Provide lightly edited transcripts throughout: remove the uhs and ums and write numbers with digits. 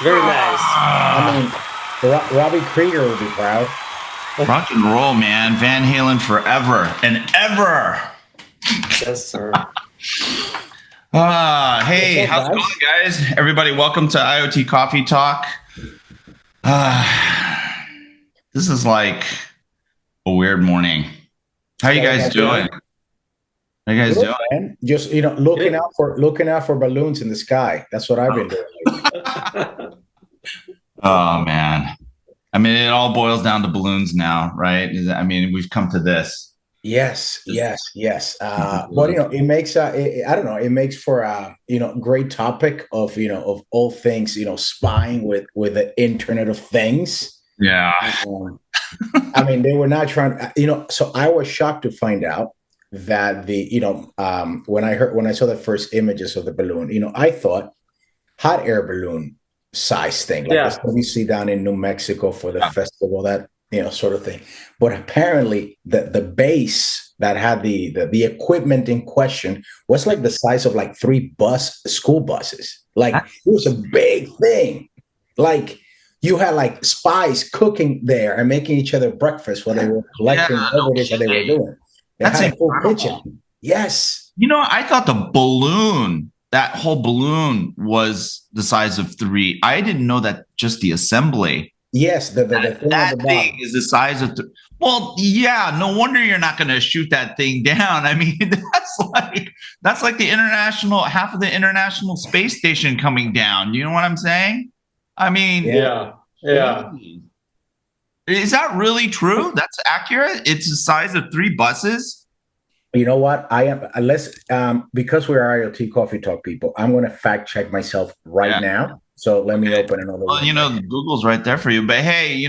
Very nice. I mean, Robbie Krieger would be proud. Rock and roll, man. Van Halen forever and ever. Yes, sir. Hey, how's it going, guys? Everybody, welcome to IoT Coffee Talk. This is like a weird morning. How you guys doing? How you guys doing? Man. Just looking out for balloons in the sky. That's what I've been doing. Oh man. I mean, it all boils down to balloons now, right? I mean, we've come to this. Yes. But it makes I don't know. It makes for a great topic of of all things spying with the Internet of Things. Yeah. I mean, they were not trying. So I was shocked to find out that when I saw the first images of the balloon, I thought hot air balloon size thing, like the stuff you see down in New Mexico for the festival, that sort of thing. But apparently the base that had the equipment in question was like the size of like 3 school buses. Like it was a big thing. Like you had like spies cooking there and making each other breakfast while they were collecting whatever it is that they were doing. That's a full kitchen. Yes. I thought that whole balloon was the size of 3. I didn't know that just the assembly. Yes, that thing is the size of. Well, yeah, no wonder you're not going to shoot that thing down. I mean, that's like the half of the International Space Station coming down. You know what I'm saying? I mean, yeah. Is that really true? That's accurate. It's the size of 3 buses. You know what? I am because we're IoT Coffee Talk people. I'm going to fact check myself right now. So let me open another one. Well, Google's right there for you. But hey,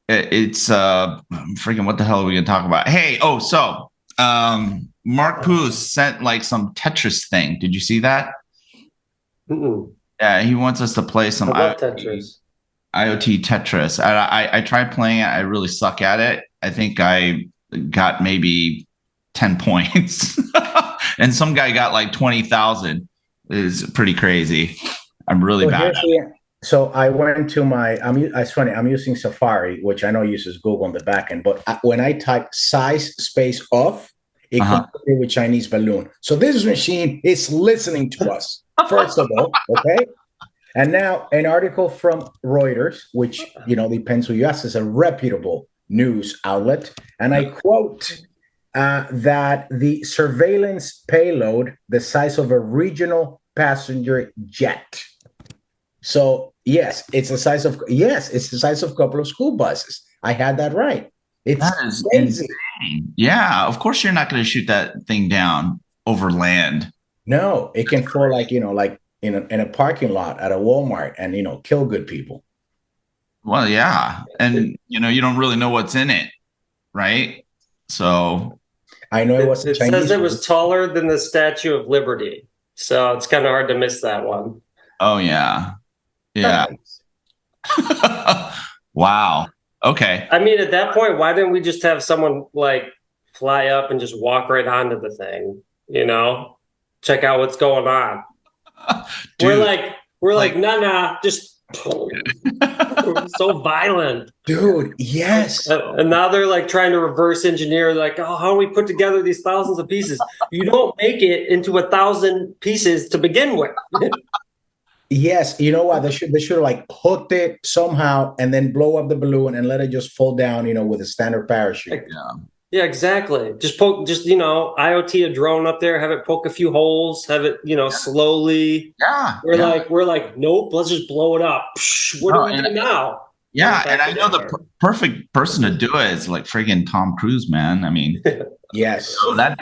it's freaking what the hell are we going to talk about? Hey, Mark Poos sent like some Tetris thing. Did you see that? Mm-mm. Yeah, he wants us to play some IoT Tetris. I tried playing it. I really suck at it. I think I got maybe 10 points, and some guy got like 20,000. Is pretty crazy. I'm really bad. So I went to it's funny. I'm using Safari, which I know uses Google on the back end, but when I type size space off, it comes with Chinese balloon. So this machine is listening to us, first of all, okay? And now an article from Reuters, which, depends who you ask, is a reputable news outlet. And I quote that the surveillance payload, the size of a regional passenger jet. So yes, it's the size of a couple of school buses. I had that right. That is crazy. Insane. Yeah, of course you're not going to shoot that thing down over land. No, it can fall like in a parking lot at a Walmart and kill good people. Well, yeah, and you don't really know what's in it, right? So I know it says it was taller than the Statue of Liberty, so it's kind of hard to miss that one. Oh yeah. Wow. Okay. I mean, at that point, why didn't we just have someone like fly up and just walk right onto the thing? Check out what's going on. Dude, we're like, nah, just so violent, dude. Yes. And now they're like trying to reverse engineer, like, how do we put together these thousands of pieces? You don't make it into 1,000 pieces to begin with. Yes, you know what? They should have like hooked it somehow and then blow up the balloon and let it just fall down, with a standard parachute. Yeah, exactly. Just IoT a drone up there, have it poke a few holes, have it, slowly. Yeah. We're like, nope, let's just blow it up. What do we do now? Yeah, and I know the perfect person to do it is like friggin' Tom Cruise, man. I mean, yes. So that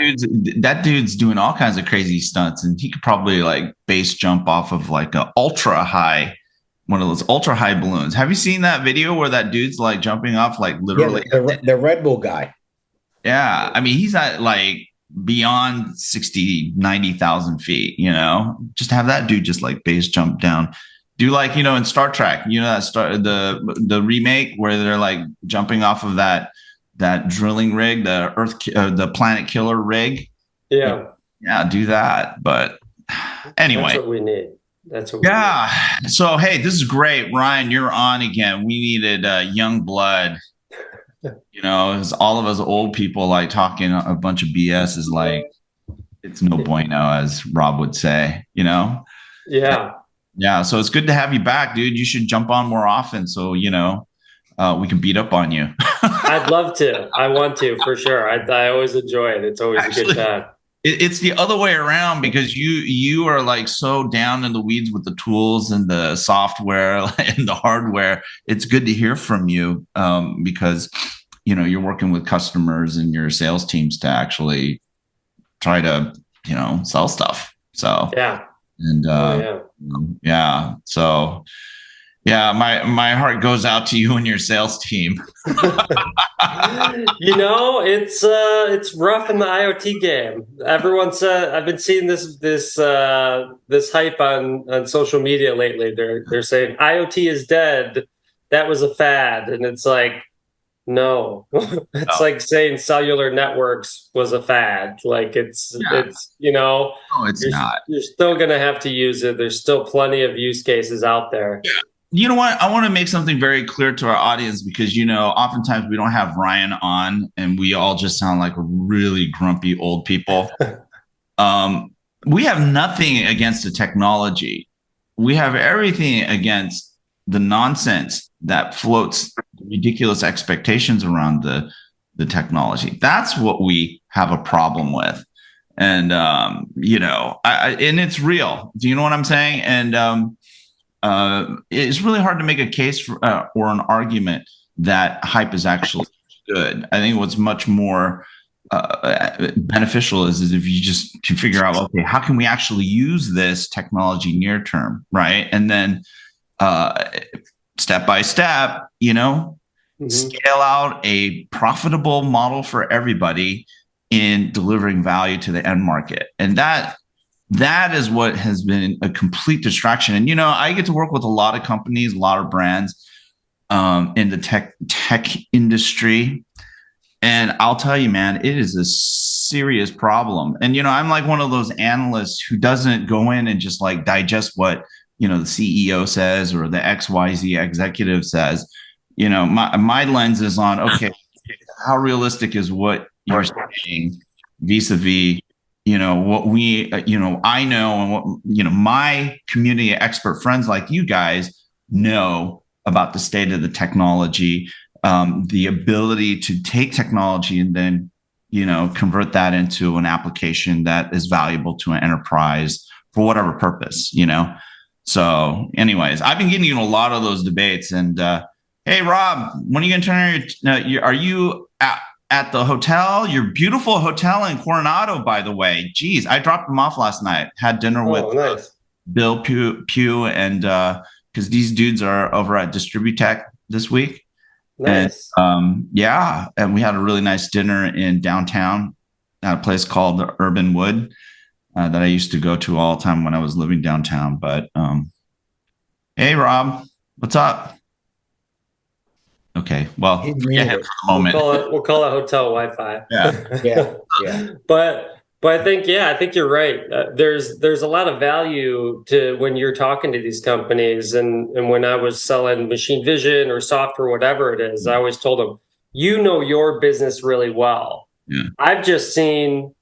dude's doing all kinds of crazy stunts, and he could probably like base jump off of like one of those ultra high balloons. Have you seen that video where that dude's like jumping off like literally the Red Bull guy? Yeah, I mean he's at like beyond 90,000 feet. Just have that dude just like base jump down. Do like in Star Trek, the remake where they're like jumping off of that drilling rig, the Planet Killer rig. Yeah, do that. But anyway, that's what we need. That's what Yeah. So, hey, this is great. Ryan, you're on again. We needed young blood. As all of us old people like talking a bunch of BS is like, it's no bueno, as Rob would say, Yeah. Yeah. So it's good to have you back, dude. You should jump on more often. So, we can beat up on you. I'd love to. I want to, for sure. I always enjoy it. It's always a good time. It's the other way around because you are like so down in the weeds with the tools and the software and the hardware. It's good to hear from you because you're working with customers and your sales teams to actually try to sell stuff. So yeah, and yeah. So yeah, my heart goes out to you and your sales team. It's rough in the IoT game. Everyone said I've been seeing this hype on social media lately. They're saying IoT is dead. That was a fad, and it's like, no, it's like saying cellular networks was a fad. Like it's No, it's not. You're still gonna have to use it. There's still plenty of use cases out there. Yeah. You know what? I want to make something very clear to our audience because, oftentimes we don't have Ryan on and we all just sound like really grumpy old people. We have nothing against the technology. We have everything against the nonsense that floats ridiculous expectations around the technology. That's what we have a problem with. And, and it's real. Do you know what I'm saying? And, it's really hard to make a case for, or an argument that hype is actually good. I think what's much more beneficial is if you just can figure out, okay, how can we actually use this technology near term, right? And then step by step, scale out a profitable model for everybody in delivering value to the end market. And that is what has been a complete distraction. And, I get to work with a lot of companies, a lot of brands in the tech industry. And I'll tell you, man, it is a serious problem. And, I'm like one of those analysts who doesn't go in and just like digest what, the CEO says or the XYZ executive says. My lens is on, okay, how realistic is what you're saying vis-a-vis what we, I know and what, my community expert friends like you guys know about the state of the technology, the ability to take technology and then, convert that into an application that is valuable to an enterprise for whatever purpose, So anyways, I've been getting in a lot of those debates and, hey, Rob, when are you going to turn are you at the hotel, your beautiful hotel in Coronado, by the way? Geez, I dropped them off last night. Had dinner with nice. Bill Pugh and because these dudes are over at Distributech this week. Nice. And and we had a really nice dinner in downtown at a place called the Urban Wood that I used to go to all the time when I was living downtown. But hey, Rob, what's up? Okay, well, forget him for the moment. We'll call it hotel Wi-Fi. Yeah. But I think you're right. There's a lot of value to when you're talking to these companies, and when I was selling machine vision or software, whatever it is, I always told them, your business really well. Yeah. I've just seen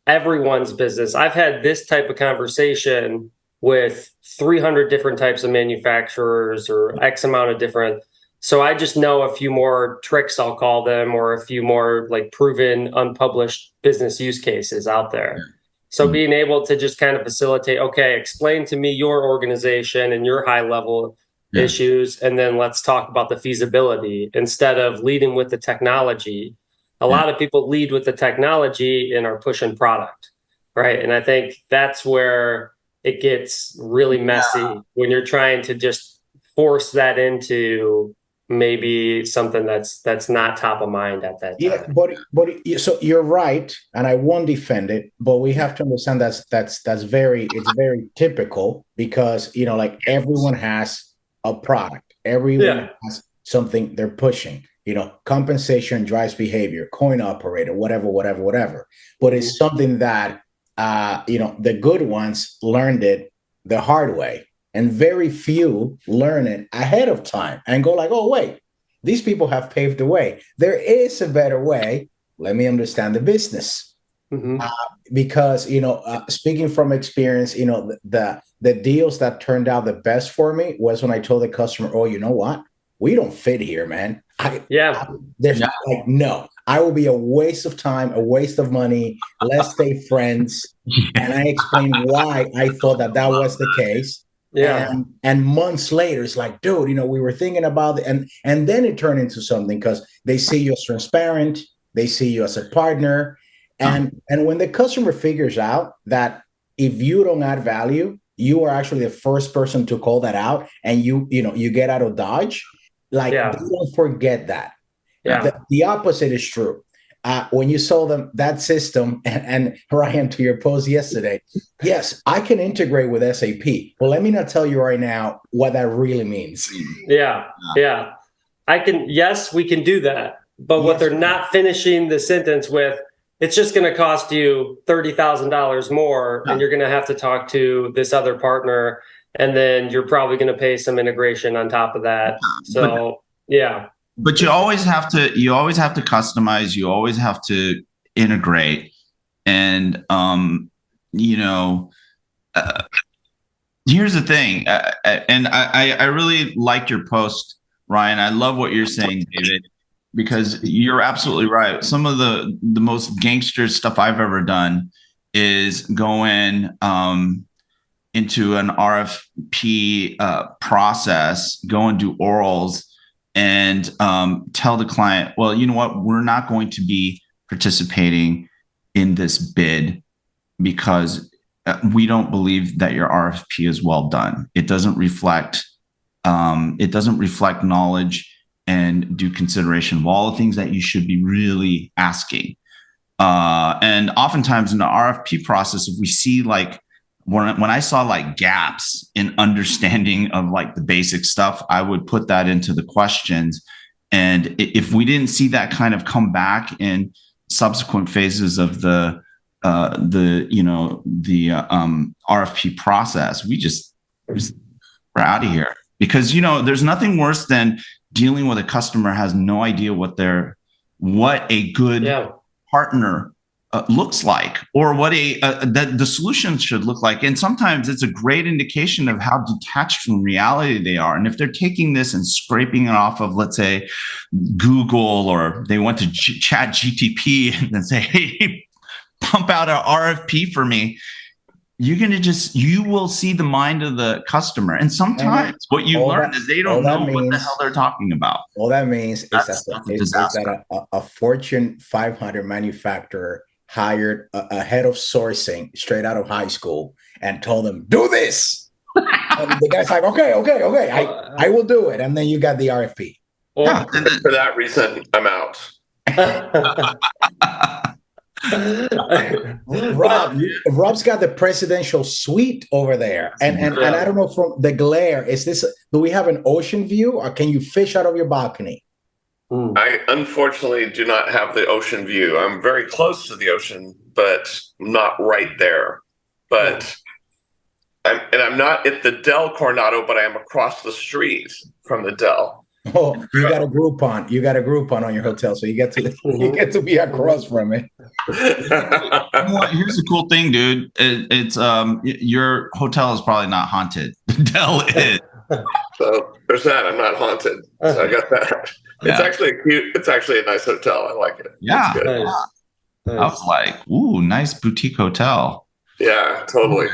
everyone's business. I've had this type of conversation with 300 different types of manufacturers or X amount of different. So I just know a few more tricks, I'll call them, or a few more like proven unpublished business use cases out there. So being able to just kind of facilitate, okay, explain to me your organization and your high level issues, and then let's talk about the feasibility instead of leading with the technology. A lot of people lead with the technology and are pushing product, right? And I think that's where it gets really messy when you're trying to just force that into maybe something that's not top of mind at that time. Yeah, but so you're right, and I won't defend it, but we have to understand it's very typical because like everyone has a product, everyone has something they're pushing. Compensation drives behavior, coin operator, whatever. But it's something that the good ones learned it the hard way, and very few learn it ahead of time and go like, oh, wait, these people have paved the way. There is a better way. Let me understand the business. Mm-hmm. Because, speaking from experience, the deals that turned out the best for me was when I told the customer, oh, you know what? We don't fit here, man. There's like, no, I will be a waste of time, a waste of money. Let's stay friends. And I explained why I thought that was the case. Yeah. And months later, it's like, dude, we were thinking about it. And then it turned into something because they see you as transparent. They see you as a partner. And when the customer figures out that if you don't add value, you are actually the first person to call that out, and you get out of Dodge, like, they don't forget that. Yeah. The opposite is true. When you sold them that system, and Ryan, to your post yesterday, yes, I can integrate with SAP, but let me not tell you right now what that really means. Yeah. Yes, we can do that. But what they're not finishing the sentence with, it's just going to cost you $30,000 more, and you're going to have to talk to this other partner, and then you're probably going to pay some integration on top of that. So, But you always have to customize. You always have to integrate, and here's the thing, and I really liked your post, Ryan. I love what you're saying, David, because you're absolutely right. Some of the most gangster stuff I've ever done is go in into an RFP process, go and do orals, and tell the client, well, you know what, we're not going to be participating in this bid because we don't believe that your RFP is well done. It doesn't reflect knowledge and due consideration of all the things that you should be really asking. And oftentimes in the RFP process, if we see like, when I saw like gaps in understanding of like the basic stuff, I would put that into the questions. And if we didn't see that kind of come back in subsequent phases of the RFP process, we're out of here. Because there's nothing worse than dealing with a customer has no idea what a good partner looks like, or what the solution should look like. And sometimes it's a great indication of how detached from reality they are. And if they're taking this and scraping it off of, let's say, Google, or they went to Chat GTP and then say, hey, pump out an RFP for me, you will see the mind of the customer. And sometimes what you learn is they don't know what the hell they're talking about. All that means is that a Fortune 500 manufacturer hired a head of sourcing straight out of high school and told them, do this. And the guy's like, okay, I will do it. And then you got the RFP. And for that reason, I'm out. Rob's got the presidential suite over there, and I don't know, from the glare, do we have an ocean view, or can you fish out of your balcony? I unfortunately do not have the ocean view. I'm very close to the ocean, but not right there. But I'm not at the Del Coronado, but I am across the street from the Del. Oh, you got a Groupon. You got a Groupon on your hotel, so you get to be across from it. Here's the cool thing, dude. It's your hotel is probably not haunted. Del is. So there's that. I'm not haunted. So I got that. It's actually cute. It's actually a nice hotel. I like it. Yeah. It's good. Nice. I was like, ooh, nice boutique hotel. Yeah, totally.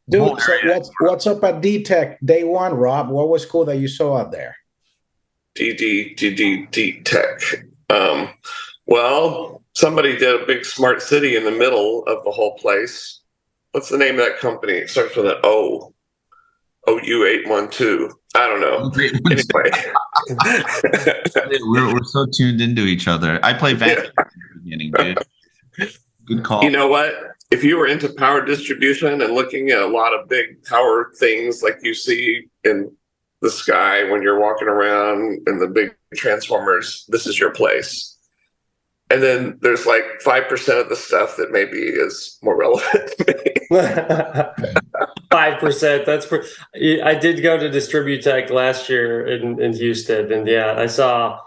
Dude, so what's up at D-Tech day one, Rob? What was cool that you saw out there? D-Tech. Well, somebody did a big smart city in the middle of the whole place. What's the name of that company? It starts with an O. OU812. I don't know. Anyway. we're so tuned into each other. I play Vantage at the beginning, dude. Good call. You know what? If you were into power distribution and looking at a lot of big power things like you see in the sky when you're walking around in the big transformers, this is your place. And then there's like 5% of the stuff that maybe is more relevant to me. 5%. I did go to Distributech last year in Houston, and yeah, I saw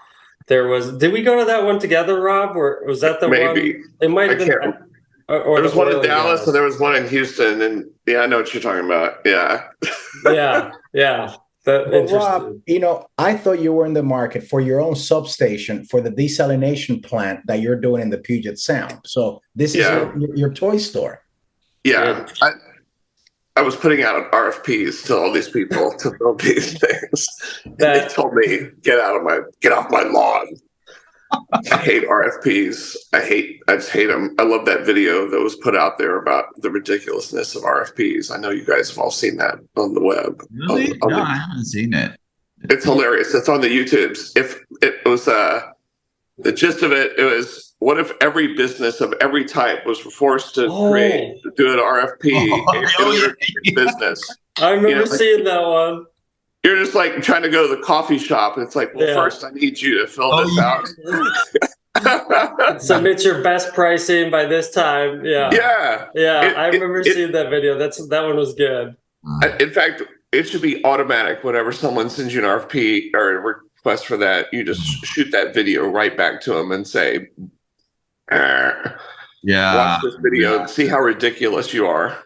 there was. Did we go to that one together, Rob? Or was that the Maybe. one? It might have been. Or there was one in Dallas guys. and there was one in Houston, and yeah, I know what you're talking about. Yeah. yeah. Well, Rob, I thought you were in the market for your own substation for the desalination plant that you're doing in the Puget Sound. So this is your toy store. Yeah. I was putting out RFPs to all these people to build these things. And they told me, get off my lawn. I hate RFPs. I just hate them. I love that video that was put out there about the ridiculousness of RFPs. I know you guys have all seen that on the web. Really? No, I haven't seen it. It's hilarious. It's on the YouTubes. If it was the gist of it, it was, what if every business of every type was forced to do an RFP in your business? I remember seeing that one. You're just like trying to go to the coffee shop, and it's like, well, first I need you to fill this out. Submit your best pricing by this time. Yeah. I remember seeing that video. That one was good. In fact, it should be automatic. Whenever someone sends you an RFP or a request for that, you just shoot that video right back to them and say, watch this video and see how ridiculous you are.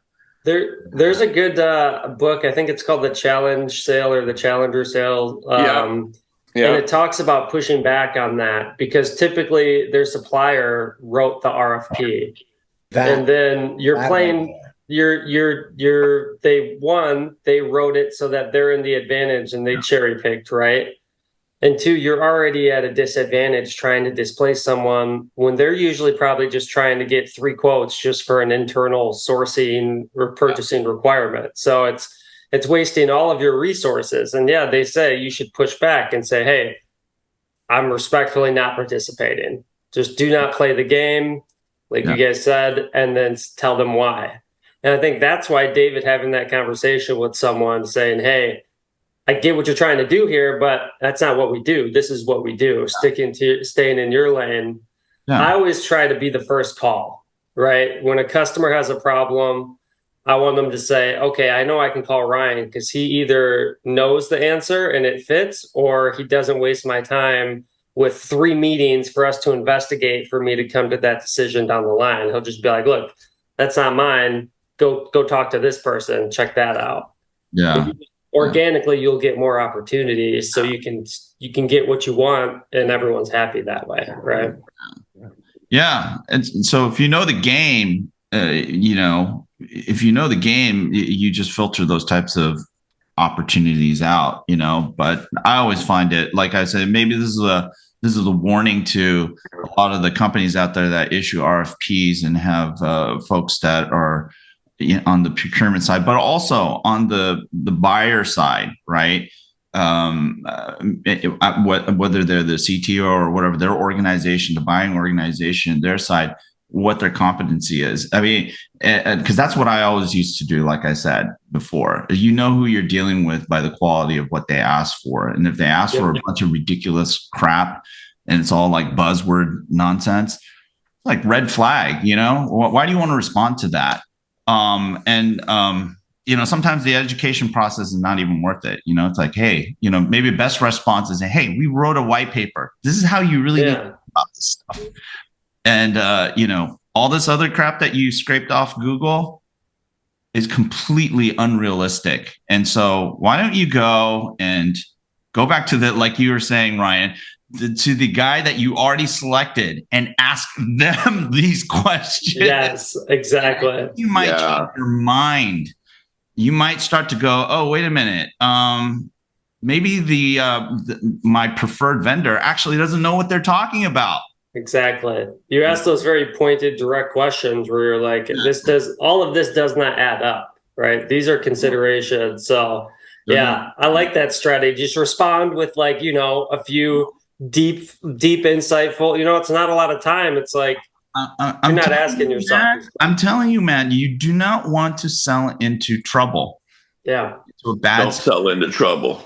There's a good book. I think it's called The Challenge Sale or The Challenger Sale. And it talks about pushing back on that, because typically their supplier wrote the RFP, and then you're playing. They wrote it so that they're in the advantage and they cherry picked, right? And two, you're already at a disadvantage trying to displace someone when they're usually probably just trying to get 3 quotes just for an internal sourcing or purchasing requirement. So it's wasting all of your resources. And they say you should push back and say, hey, I'm respectfully not participating. Just do not play the game, like you guys said, and then tell them why. And I think that's why David having that conversation with someone saying, hey, I get what you're trying to do here, but that's not what we do. This is what we do. Staying in your lane. I always try to be the first call, right? When a customer has a problem, I want them to say, okay, I know I can call Ryan because he either knows the answer and it fits, or he doesn't waste my time with 3 meetings for us to investigate for me to come to that decision down the line. He'll just be like, look, that's not mine. Go talk to this person. Check that out. Yeah. Organically, you'll get more opportunities, so you can get what you want, and everyone's happy that way, right? Yeah, and so if you know the game, you just filter those types of opportunities out, But I always find it, like I said, maybe this is a warning to a lot of the companies out there that issue RFPs and have folks that are on the procurement side, but also on the buyer side, right? Whether they're the CTO or whatever, their organization, the buying organization, their side, what their competency is. I mean, because that's what I always used to do. Like I said before, you know who you're dealing with by the quality of what they ask for. And if they ask for a bunch of ridiculous crap and it's all like buzzword nonsense, like red flag, why do you want to respond to that? Sometimes the education process is not even worth it. It's like, hey, maybe best response is, hey, we wrote a white paper. This is how you really need to think about this stuff. And, all this other crap that you scraped off Google is completely unrealistic. And so why don't you go back to like you were saying, Ryan, to the guy that you already selected and ask them these questions. Yes, exactly. You might change your mind. You might start to go, oh, wait a minute. Maybe my preferred vendor actually doesn't know what they're talking about. Exactly. You ask those very pointed, direct questions where you're like, all of this does not add up, right? These are considerations. So I like that strategy. Just respond with a few deep, insightful, it's not a lot of time. It's like, you're not asking yourself. I'm telling you, man, you do not want to sell into trouble. Yeah. Don't sell into trouble.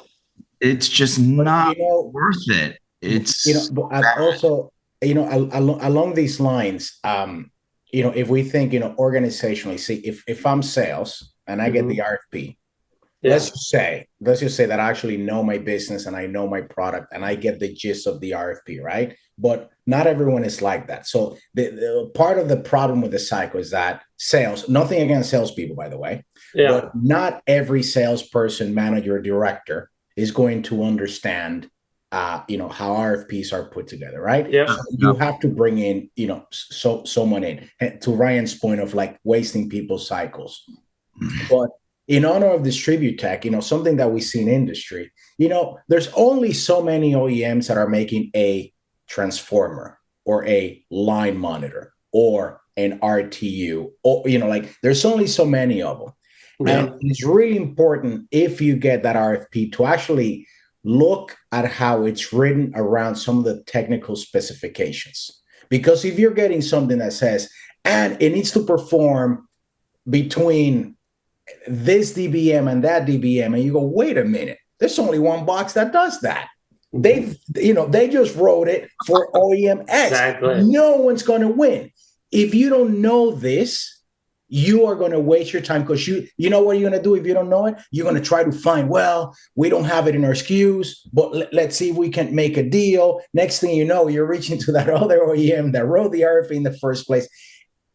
It's just not worth it. It's also, along these lines, if we think, organizationally, see, if I'm sales and I get the RFP, let's just say that I actually know my business and I know my product and I get the gist of the RFP, right? But not everyone is like that. So the part of the problem with the cycle is that sales, nothing against salespeople, by the way, but not every salesperson, manager, director is going to understand how RFPs are put together, right? Yep. So you have to bring in, someone in, to Ryan's point of like wasting people's cycles. But in honor of distribute tech, something that we see in industry, there's only so many OEMs that are making a transformer or a line monitor or an RTU, or, there's only so many of them. Yeah. And it's really important, if you get that RFP, to actually look at how it's written around some of the technical specifications. Because if you're getting something that says, and it needs to perform between this DBM and that DBM, and you go, wait a minute, there's only one box that does that. They just wrote it for OEM X. Exactly. No one's going to win. If you don't know this, you are going to waste your time, because you know what you're going to do if you don't know it? You're going to try to find, well, we don't have it in our SKUs, but let's see if we can make a deal. Next thing you know, you're reaching to that other OEM that wrote the RFP in the first place,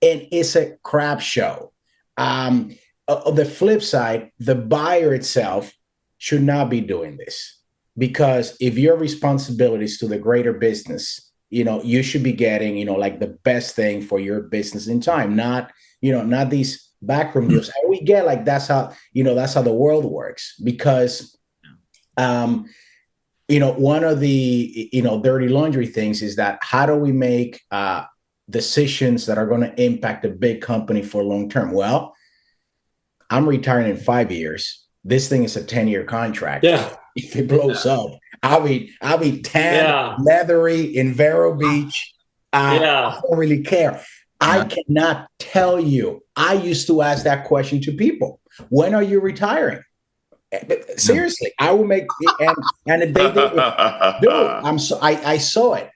and it's a crap show. On the flip side, the buyer itself should not be doing this, because if your responsibility is to the greater business, you should be getting, like the best thing for your business in time, not these backroom deals. And we get like, that's how the world works, because, one of the, dirty laundry things is that, how do we make decisions that are going to impact a big company for long term? Well, I'm retiring in 5 years. This thing is a 10-year contract. Yeah. If it blows up, I'll be tan, leathery in Vero Beach. I don't really care. I cannot tell you. I used to ask that question to people. When are you retiring? Seriously, I will make and if they did, dude, I saw it.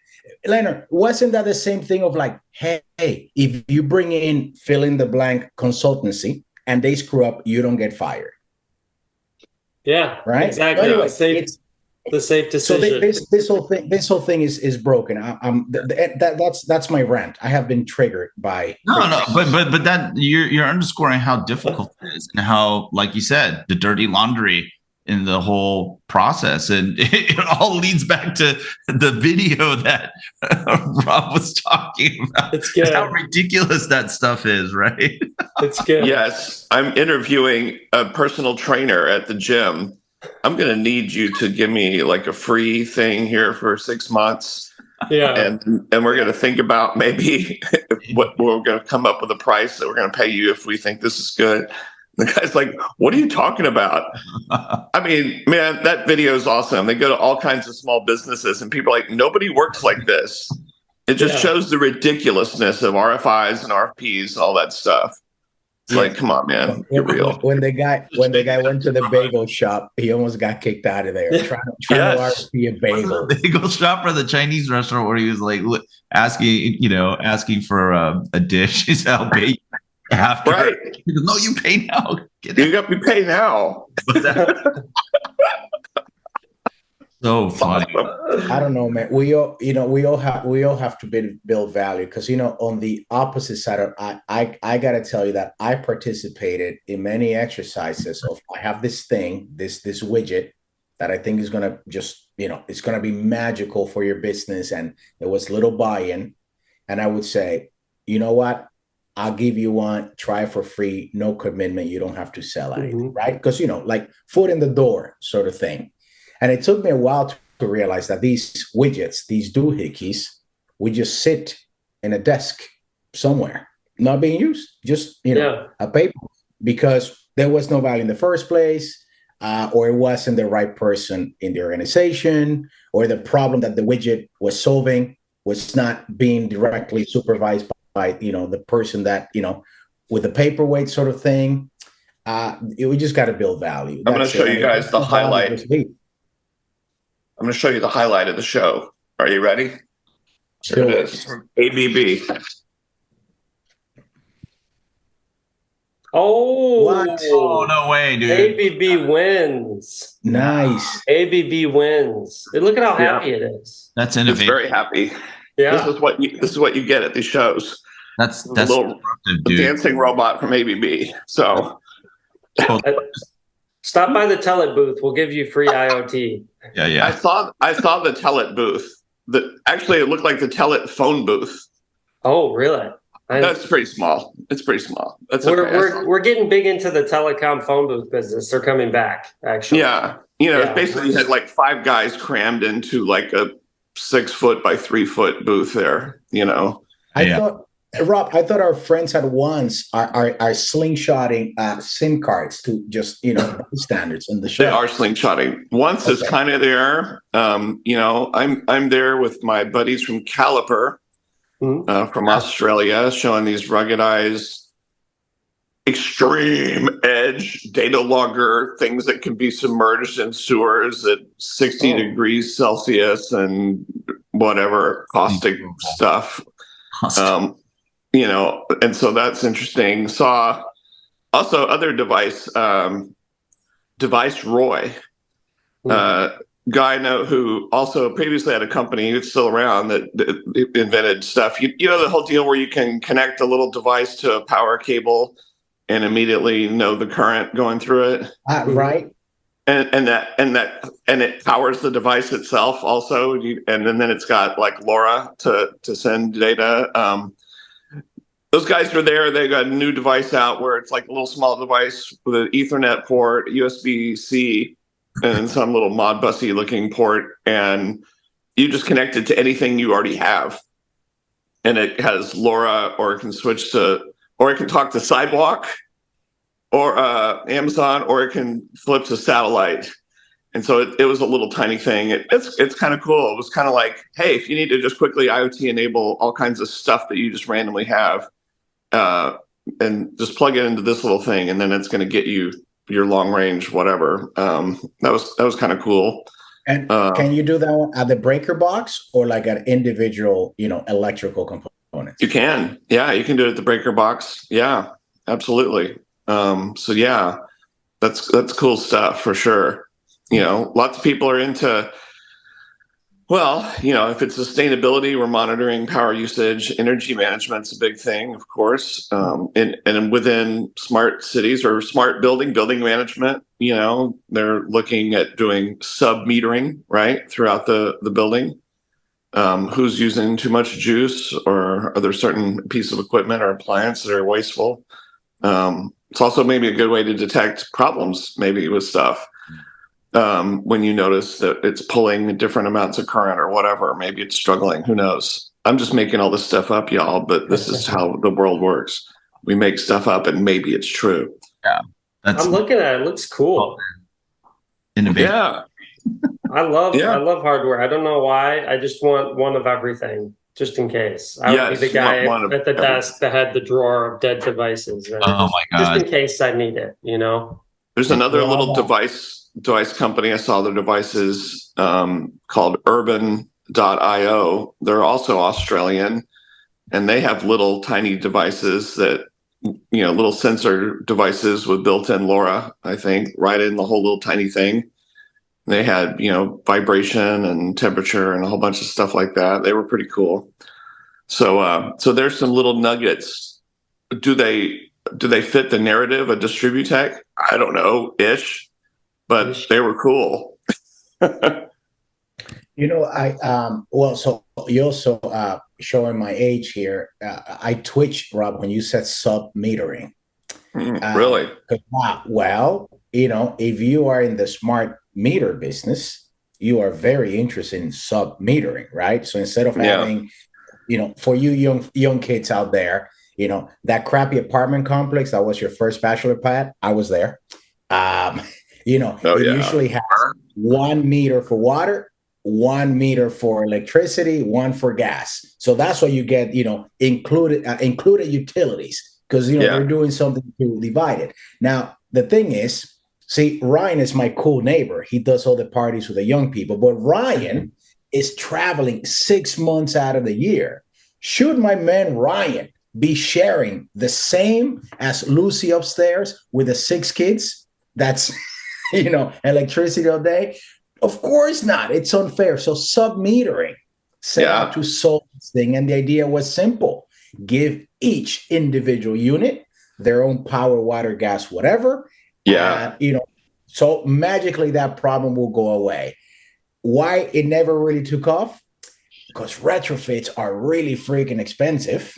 Leonard, wasn't that the same thing of like, hey, if you bring in fill in the blank consultancy and they screw up, you don't get fired. Yeah, right. Exactly. Anyway, the safe decision. So this whole thing is broken. That's my rant. I have been triggered by but that you're underscoring how difficult it is, and how, like you said, the dirty laundry in the whole process, and it all leads back to the video that Rob was talking about. It's good. How ridiculous that stuff is, right? It's good. Yes, I'm interviewing a personal trainer at the gym. I'm going to need you to give me like a free thing here for 6 months. Yeah. And we're going to think about maybe what we're going to come up with a price that we're going to pay you if we think this is good. The guy's like, what are you talking about? I mean, man, that video is awesome. They go to all kinds of small businesses and people are like, nobody works like this. It just shows the ridiculousness of RFIs and RFPs and all that stuff. It's like, come on, man, you're real. When the guy went to the bagel shop, he almost got kicked out of there trying to RFP a bagel. The bagel shop or the Chinese restaurant where he was like asking for a dish. He said, I'll pay after. Right. He goes, no, you pay now. You got to pay now. So funny. I don't know, man. We all have to build value, because on the opposite side of I gotta tell you that I participated in many exercises of, I have this thing, this widget that I think is gonna just it's gonna be magical for your business, and there was little buy-in, and I would say, you know what? I'll give you one, try for free, no commitment. You don't have to sell anything, right? Because like foot in the door sort of thing. And it took me a while to realize that these widgets, these doohickeys, would just sit in a desk somewhere, not being used, just a paper, because there was no value in the first place, or it wasn't the right person in the organization, or the problem that the widget was solving was not being directly supervised by the person that with the paperweight sort of thing. We just got to build value. I'm going to show you guys the highlight. I'm going to show you the highlight of the show. Are you ready? There it is. ABB. Oh, What? Oh, no way, dude. ABB wins. Nice. ABB wins. Look at how happy it is. That's It's innovative. very happy. Yeah. This is what you get at these shows. That's A little disruptive, dude. dancing robot from ABB. So Stop by the Telit booth. We'll give you free IoT. Yeah. I saw the Telit booth. Actually, it looked like the Telit phone booth. Oh, really? That's pretty small. It's pretty small. That's okay. We're getting big into the telecom phone booth business. They're coming back, actually. Yeah. Basically you had like 5 guys crammed into like a 6 foot by 3 foot booth there, I thought, Rob, our friends at once are slingshotting SIM cards to just, standards in the show. They are slingshotting. Once is kind of there. I'm there with my buddies from Caliper, from Australia, showing these ruggedized, extreme edge data logger things that can be submerged in sewers at 60 degrees Celsius and whatever caustic stuff. And so that's interesting. Saw also other device Roy, guy I know who also previously had a company who's still around that invented stuff. You know the whole deal where you can connect a little device to a power cable and immediately know the current going through it. Right. And it powers the device itself also, and then it's got like LoRa to send data. Those guys were there. They got a new device out where it's like a little small device with an Ethernet port, USB-C, and some little Modbus-y looking port, and you just connect it to anything you already have, and it has LoRa, or it can talk to Sidewalk, or Amazon, or it can flip to satellite. And so it was a little tiny thing. It's kind of cool. It was kind of like, hey, if you need to just quickly IoT enable all kinds of stuff that you just randomly have, and just plug it into this little thing, and then it's going to get you your long range whatever. That was kind of cool. And can you do that at the breaker box or like at individual, electrical components? You can. Yeah, you can do it at the breaker box. Yeah, absolutely. So yeah, that's cool stuff for sure. Lots of people are into, if it's sustainability, we're monitoring power usage. Energy management's a big thing, of course. And within smart cities or smart building management, they're looking at doing sub-metering, right, throughout the building. Who's using too much juice, or are there certain pieces of equipment or appliance that are wasteful? It's also maybe a good way to detect problems, maybe with stuff. When you notice that it's pulling different amounts of current or whatever, maybe it's struggling. Who knows? I'm just making all this stuff up, y'all, but this is how the world works. We make stuff up and maybe it's true. Yeah. I'm looking at it. It looks cool. Innovative. Yeah. I love hardware. I don't know why. I just want one of everything, just in case. I would be the guy at the desk that had the drawer of dead devices. Oh my God. Just in case I need it, There's another little device company. I saw their devices called Urban.io. They're also Australian, and they have little tiny devices that, little sensor devices with built-in LoRa, I think, right in the whole little tiny thing. They had, vibration and temperature and a whole bunch of stuff like that. They were pretty cool. So there's some little nuggets. Do they fit the narrative of Distributech? I don't know, but they were cool. So you also showing my age here. I twitched, Rob, when you said sub-metering. Really? If you are in the smart meter business, you are very interested in sub-metering, right? So instead of having, for you young kids out there, that crappy apartment complex that was your first bachelor pad, I was there. Usually has 1 meter for water, 1 meter for electricity, 1 for gas. So that's what you get, included utilities, because they're doing something to divide it. Now the thing is, see, Ryan is my cool neighbor. He does all the parties with the young people, but Ryan is traveling 6 months out of the year. Should my man Ryan be sharing the same as Lucy upstairs with the 6 kids? That's, electricity all day? Of course not. It's unfair. So sub-metering set out to solve this thing. And the idea was simple. Give each individual unit their own power, water, gas, whatever. Yeah. So magically that problem will go away. Why it never really took off? Because retrofits are really freaking expensive.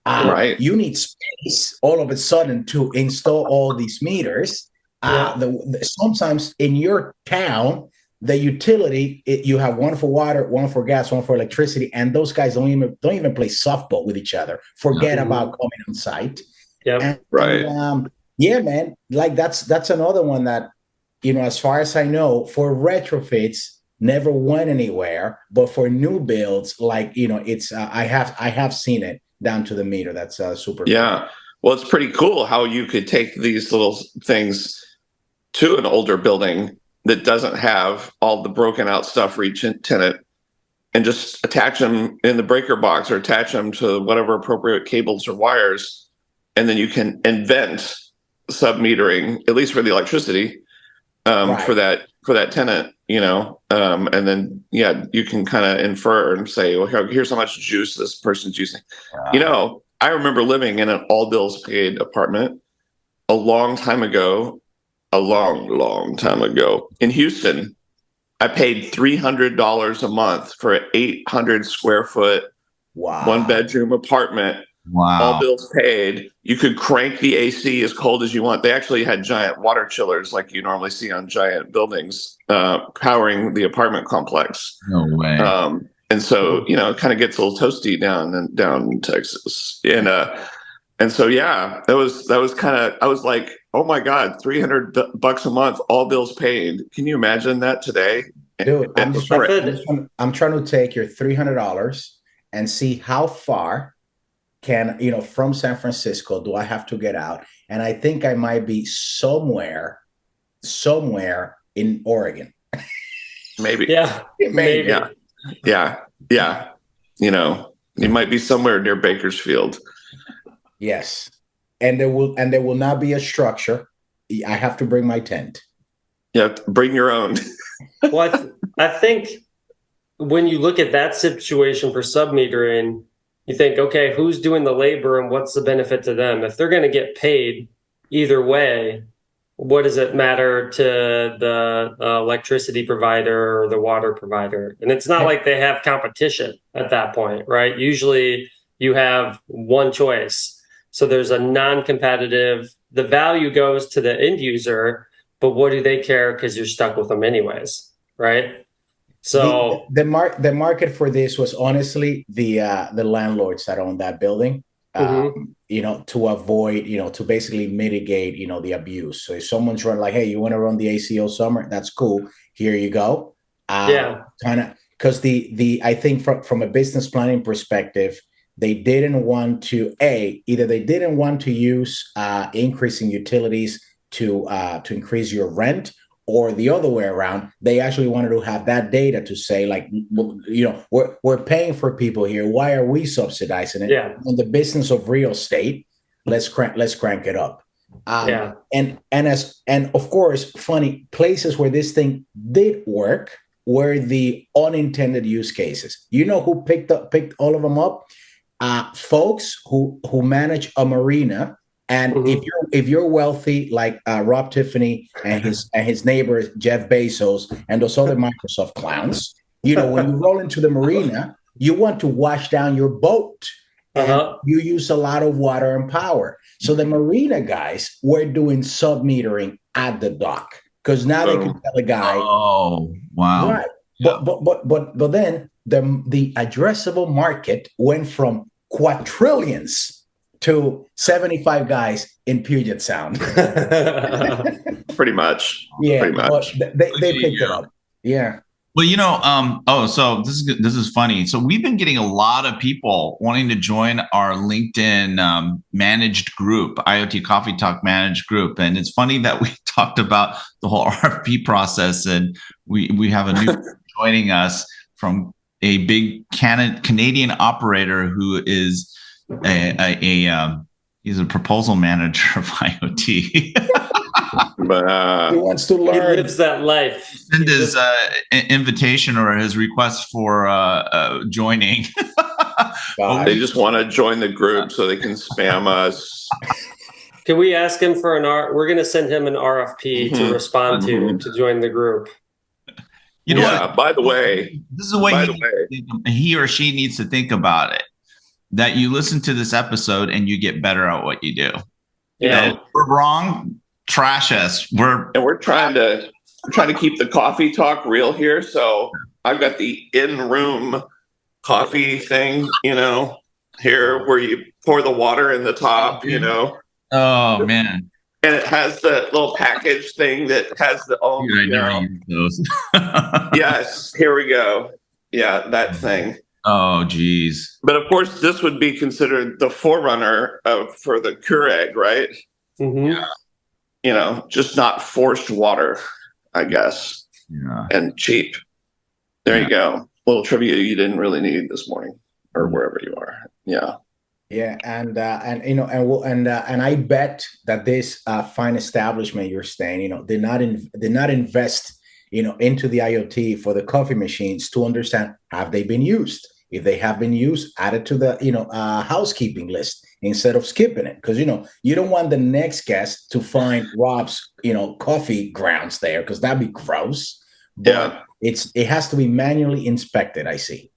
Right. You need space all of a sudden to install all these meters. Sometimes in your town, the utility, you have one for water, one for gas, one for electricity, and those guys don't even play softball with each other. Forget about coming on site. Yeah, right. Yeah, man. Like that's another one that, as far as I know, for retrofits never went anywhere, but for new builds, it's I have seen it down to the meter. That's super. Yeah. Cool. Well, it's pretty cool how you could take these little things to an older building that doesn't have all the broken out stuff for each tenant and just attach them in the breaker box or attach them to whatever appropriate cables or wires. And then you can invent sub-metering, at least for the electricity, for that tenant, and then, you can kind of infer and say, well, here's how much juice this person's using. I remember living in an all bills paid apartment a long time ago in Houston. I paid $300 a month for an 800 square foot, 1-bedroom apartment. Wow. All bills paid. You could crank the AC as cold as you want. They actually had giant water chillers like you normally see on giant buildings, powering the apartment complex. No way. And so, it kind of gets a little toasty down in Texas. And so, that was kind of, I was like, oh my God, $300 a month, all bills paid. Can you imagine that today? Dude, I'm trying to take your $300 and see how far from San Francisco do I have to get out? And I think I might be somewhere in Oregon. Maybe. Yeah. Maybe. Yeah. You might be somewhere near Bakersfield. Yes. And there will not be a structure. I have to bring my tent. Yeah, bring your own. Well, I think when you look at that situation for sub-metering, you think, okay, who's doing the labor and what's the benefit to them? If they're going to get paid either way, what does it matter to the electricity provider or the water provider? And it's not like they have competition at that point, right? Usually you have one choice. So there's a non-competitive, the value goes to the end user, but what do they care? Because you're stuck with them anyways, right? So the market for this was honestly the landlords that own that building, to avoid, to basically mitigate, the abuse. So if someone's running like, hey, you want to run the AC all summer? That's cool. Here you go. Kind of because I think from a business planning perspective, they didn't want to either they didn't want to use increasing utilities to increase your rent, or the other way around, they actually wanted to have that data to say, like, we're paying for people here. Why are we subsidizing it? Yeah. In the business of real estate, let's crank it up. And of course, funny places where this thing did work were the unintended use cases. You know who picked all of them up? Folks who manage a marina. And if you're wealthy like Rob Tiffany and his neighbor Jeff Bezos and those other Microsoft clowns, when you roll into the marina, you want to wash down your boat, and you use a lot of water and power. So the marina guys were doing sub-metering at the dock because now they can tell a guy. Oh, wow! Right, yeah. But then the addressable market went from quadrillions to 75 guys in Puget Sound. Pretty much. Yeah. Pretty much. They picked it up. Yeah. Well, so this is funny. So we've been getting a lot of people wanting to join our LinkedIn managed group, IoT Coffee Talk managed group. And it's funny that we talked about the whole RFP process, and we have a new joining us. from a big Canadian operator who is he's a proposal manager of IoT. But he wants to learn. He lives that life. Send his invitation or his request for joining. They just want to join the group so they can spam us. Can we ask him for we're going to send him an RFP to respond to join the group. You know what? By the way, this is the way he or she needs to think about it. That you listen to this episode and you get better at what you do. You know, we're wrong. Trash us. We're trying to keep the coffee talk real here. So I've got the in-room coffee thing, here where you pour the water in the top, Oh man. And it has the little package thing that has the I never use those. Yes, here we go. Yeah, that thing. Oh geez. But of course this would be considered the forerunner for the Keurig, right? Mm-hmm. Yeah. Just not forced water, I guess. Yeah. And cheap. There you go. Little trivia you didn't really need this morning or wherever you are. Yeah. Yeah, and I bet that this fine establishment you're staying, did not invest, into the IoT for the coffee machines to understand, have they been used? If they have been used, add it to the housekeeping list instead of skipping it, because you don't want the next guest to find Rob's coffee grounds there, because that'd be gross. But it has to be manually inspected. I see.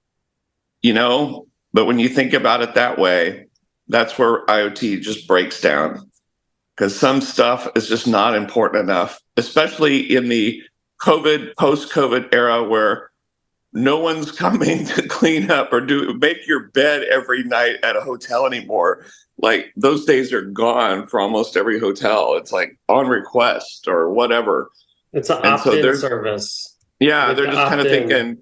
But when you think about it that way, that's where IoT just breaks down, because some stuff is just not important enough, especially in the post-COVID era where no one's coming to clean up or make your bed every night at a hotel anymore. Like those days are gone for almost every hotel. It's like on request or whatever. It's an opt-in service. Yeah, they're just kind of thinking,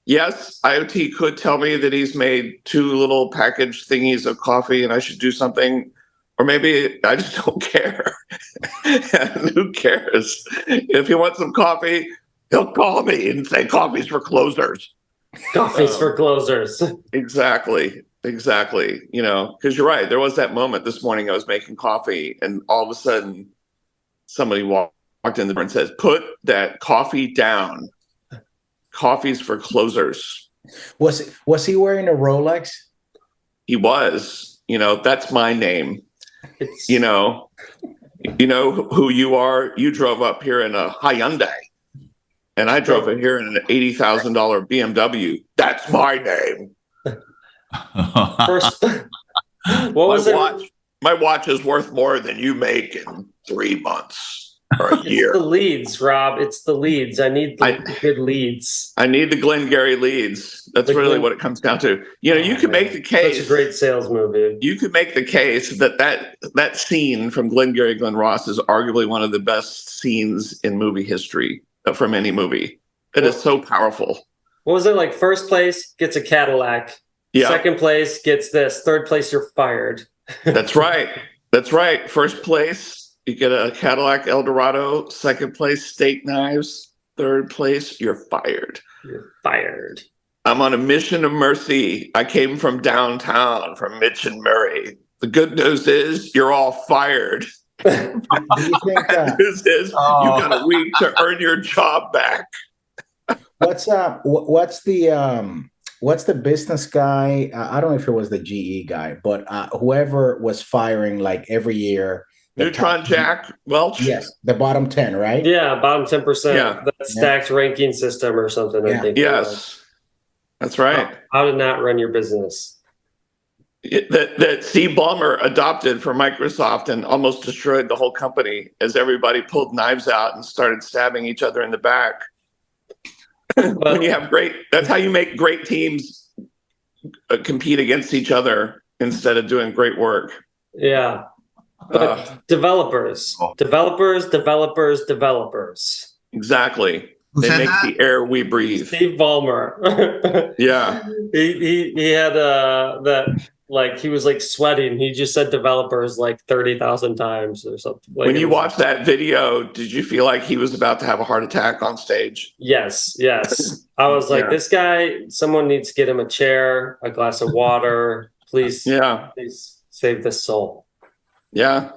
yes, IoT could tell me that he's made 2 little packaged thingies of coffee and I should do something. Or maybe I just don't care. And who cares? If he wants some coffee, he'll call me and say coffee's for closers. Coffee's for closers. Exactly. Because you're right. There was that moment this morning I was making coffee and all of a sudden somebody walked in the door and says, put that coffee down. Coffee's for closers. Was he wearing a Rolex? He was. That's my name. You know who you are. You drove up here in a Hyundai, and I drove in here in an $80,000 BMW. That's my name. First, what was it? My watch is worth more than you make in 3 months or a year. It's the leads, Rob. It's the leads. I need the good leads. I need the Glengarry leads. That's really what it comes down to. You could make the case. Such a great sales movie. You could make the case that scene from Glengarry Glen Ross is arguably one of the best scenes in movie history from any movie. It is so powerful. What was it like? First place gets a Cadillac. Yeah. Second place gets this. Third place, you're fired. That's right. First place, you get a Cadillac Eldorado. Second place, steak knives. Third place, you're fired. You're fired. I'm on a mission of mercy. I came from downtown, from Mitch and Murray. The good news is you're all fired. Do you think Bad news is you got a week to earn your job back. What's the business guy? I don't know if it was the GE guy, but whoever was firing like every year. Neutron Jack Welch? Yes, the bottom 10, right? Yeah, bottom 10%. Yeah. The stacked ranking system or something, I think. Yes, that's right. How to not run your business. That Steve Ballmer adopted for Microsoft and almost destroyed the whole company as everybody pulled knives out and started stabbing each other in the back. When you have that's how you make great teams compete against each other instead of doing great work. Yeah. But developers. Exactly. They make the air we breathe. Steve Ballmer. Yeah. He had that like he was like sweating. He just said developers like 30,000 times or something. Like when you watched that video, did you feel like he was about to have a heart attack on stage? Yes, yes. I was like, this guy, someone needs to get him a chair, a glass of water. Please, please save this soul. Yeah,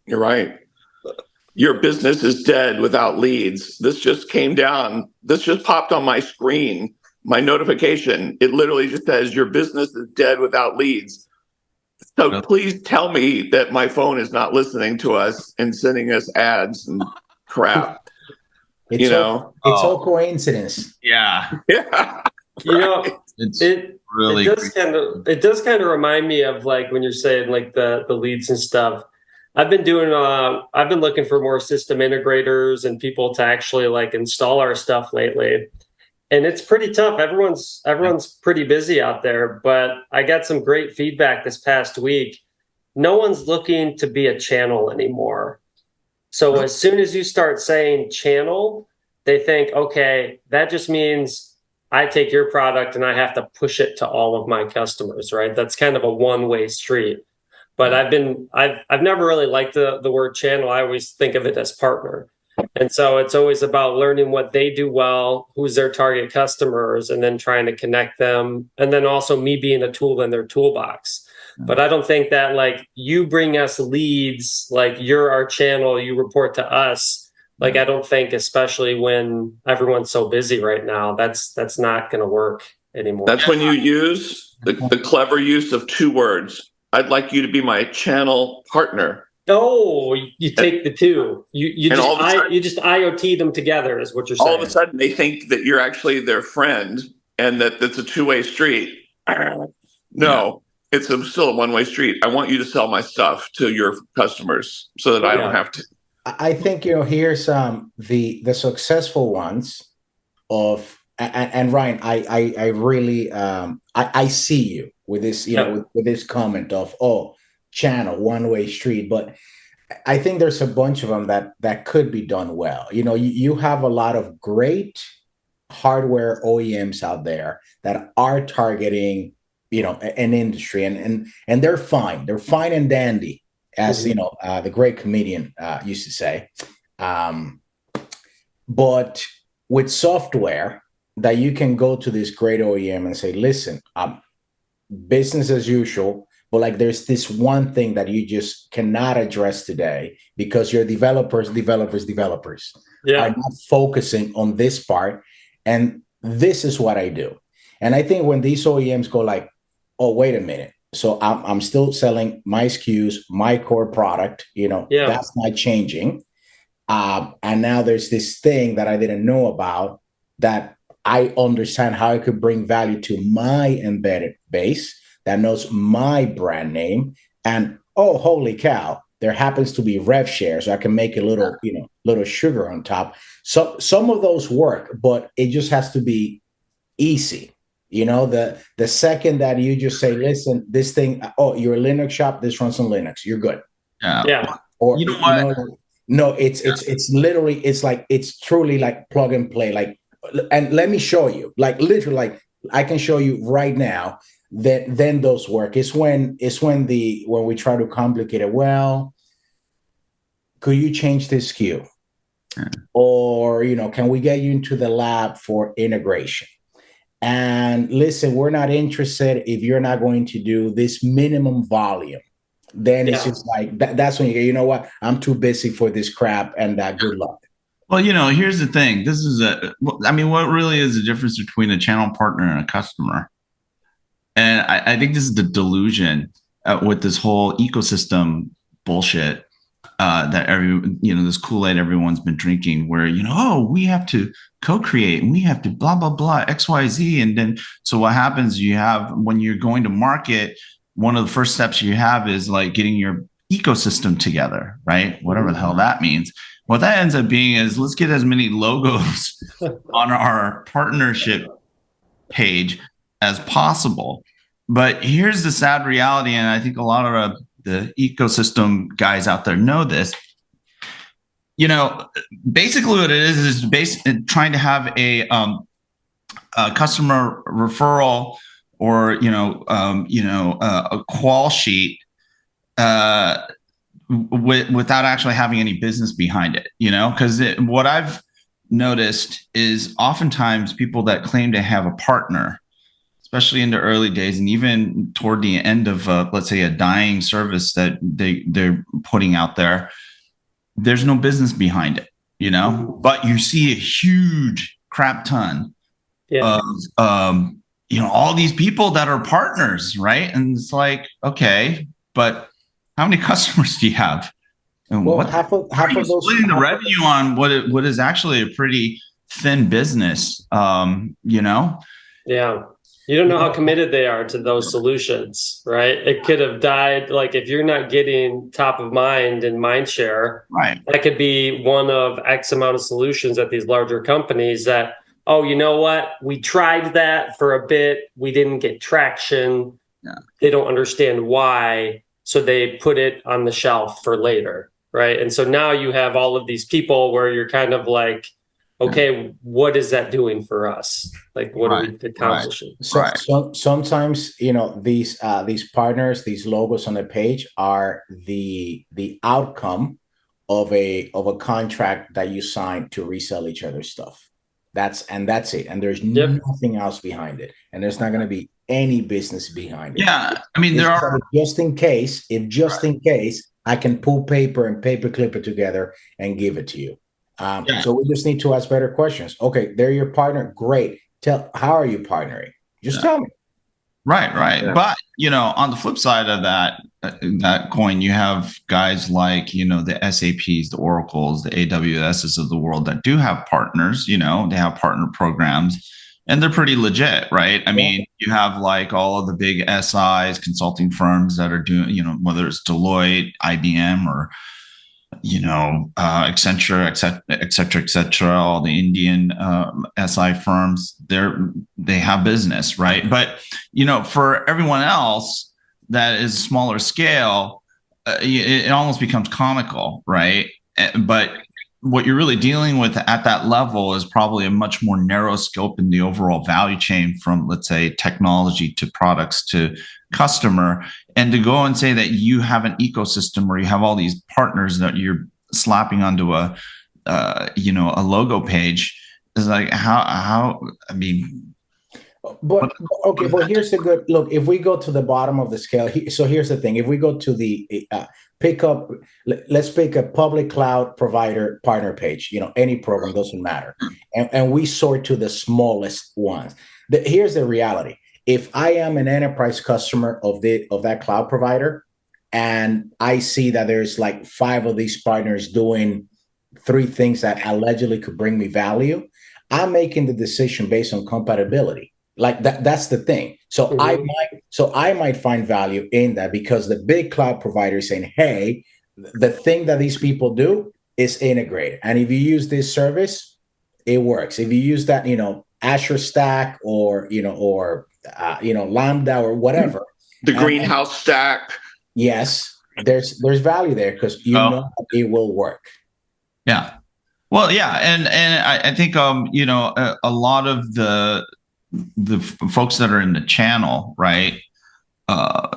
you're right. Your business is dead without leads. This just came down. This just popped on my screen, my notification. It literally just says your business is dead without leads. So please tell me that my phone is not listening to us and sending us ads and crap. It's all coincidence. Yeah. Yeah. It does kind of remind me of like when you're saying like the leads and stuff. I've been looking for more system integrators and people to actually like install our stuff lately. And it's pretty tough. Everyone's pretty busy out there, but I got some great feedback this past week. No one's looking to be a channel anymore. So as soon as you start saying channel, they think, okay, that just means I take your product and I have to push it to all of my customers, right? That's kind of a one-way street. But I've never really liked the word channel. I always think of it as partner. And so it's always about learning what they do well, who's their target customers, and then trying to connect them. And then also me being a tool in their toolbox. But I don't think that like you bring us leads, like you're our channel, you report to us. Like, I don't think, especially when everyone's so busy right now, that's not going to work anymore. That's when you use the clever use of two words. I'd like you to be my channel partner. Oh, you take the two. You just IoT them together is what you're saying. All of a sudden, they think that you're actually their friend and that it's a two-way street. No, it's still a one-way street. I want you to sell my stuff to your customers so that I don't have to. I think here's the successful ones of and Ryan, I really I see you with this, with this comment of channel, one-way street, but I think there's a bunch of them that could be done well. You have a lot of great hardware OEMs out there that are targeting, an industry, and they're fine. They're fine and dandy, as the great comedian used to say. But with software, that you can go to this great OEM and say, listen, business as usual, but like there's this one thing that you just cannot address today because your developers are not focusing on this part. And this is what I do. And I think when these OEMs go like, oh, wait a minute. So I'm still selling my SKUs, my core product, that's not changing. And now there's this thing that I didn't know about that I understand how I could bring value to my embedded base that knows my brand name. And oh, holy cow, there happens to be rev share, so I can make a little, little sugar on top. So some of those work, but it just has to be easy. The second that you just say, listen, this thing, you're a Linux shop, this runs on Linux, you're good. Yeah. Or no, it's literally, it's truly like plug and play. Like, and let me show you, like literally, like I can show you right now that then those work. It's when we try to complicate it. Well, could you change this SKU? Or, can we get you into the lab for integration? And listen, we're not interested if you're not going to do this minimum volume. Then it's just like, that's when you go, you know what? I'm too busy for this crap, and good luck. Well, here's the thing. This is what really is the difference between a channel partner and a customer? And I think this is the delusion with this whole ecosystem bullshit that this Kool-Aid everyone's been drinking, where, we have to co-create and we have to blah, blah, blah, X, Y, Z. And then, so what happens, when you're going to market, one of the first steps you have is like getting your ecosystem together, right? Whatever the hell that means. What that ends up being is, let's get as many logos on our partnership page as possible. But here's the sad reality, and I think a lot of the ecosystem guys out there know this. Basically what it is trying to have a customer referral or a qual sheet without actually having any business behind it, because what I've noticed is oftentimes people that claim to have a partner, especially in the early days and even toward the end of let's say a dying service that they're putting out there, there's no business behind it, but you see a huge crap ton of all these people that are partners, right? And it's like, okay, but how many customers do you have? And well, half of those splitting the revenue on what is actually a pretty thin business, Yeah. You don't know how committed they are to those solutions, right? It could have died. Like if you're not getting top of mind and mind share, right, that could be one of X amount of solutions at these larger companies that, oh, you know what? We tried that for a bit. We didn't get traction. Yeah. They don't understand why. So they put it on the shelf for later, right? And so now you have all of these people where you're kind of like, okay, what is that doing for us? Like, what are we accomplishing? So sometimes, these partners, these logos on the page are the outcome of a contract that you signed to resell each other's stuff. That's it. And there's nothing else behind it. And there's not going to be any business behind it. Yeah. I mean, there are just in case, in case I can pull paper and paperclip it together and give it to you. So we just need to ask better questions. Okay, they're your partner. Great. How are you partnering? Just tell me. Right. Yeah. But, on the flip side of that coin, you have guys like, the SAPs, the Oracles, the AWSs of the world that do have partners, they have partner programs and they're pretty legit, right? I mean, you have like all of the big SIs, consulting firms that are doing, whether it's Deloitte, IBM, or Accenture, et cetera, all the Indian SI firms, they have business, right? But, for everyone else that is smaller scale, it almost becomes comical, right? But what you're really dealing with at that level is probably a much more narrow scope in the overall value chain from, let's say, technology to products to customer. And to go and say that you have an ecosystem where you have all these partners that you're slapping onto a logo page is like how I mean. But here's the good look. If we go to the bottom of the scale, so here's the thing: if we go to the let's pick a public cloud provider partner page. Any program, doesn't matter, and we sort to the smallest ones. Here's the reality: if I am an enterprise customer of that cloud provider, and I see that there's like 5 of these partners doing 3 things that allegedly could bring me value, I'm making the decision based on compatibility. Like that's the thing. So I might find value in that because the big cloud provider is saying, hey, the thing that these people do is integrate. And if you use this service, it works. If you use that, Azure Stack or Lambda or whatever. The greenhouse stack. Yes, there's value there because it will work. Yeah. Well, yeah, and I think a lot of the folks that are in the channel, right?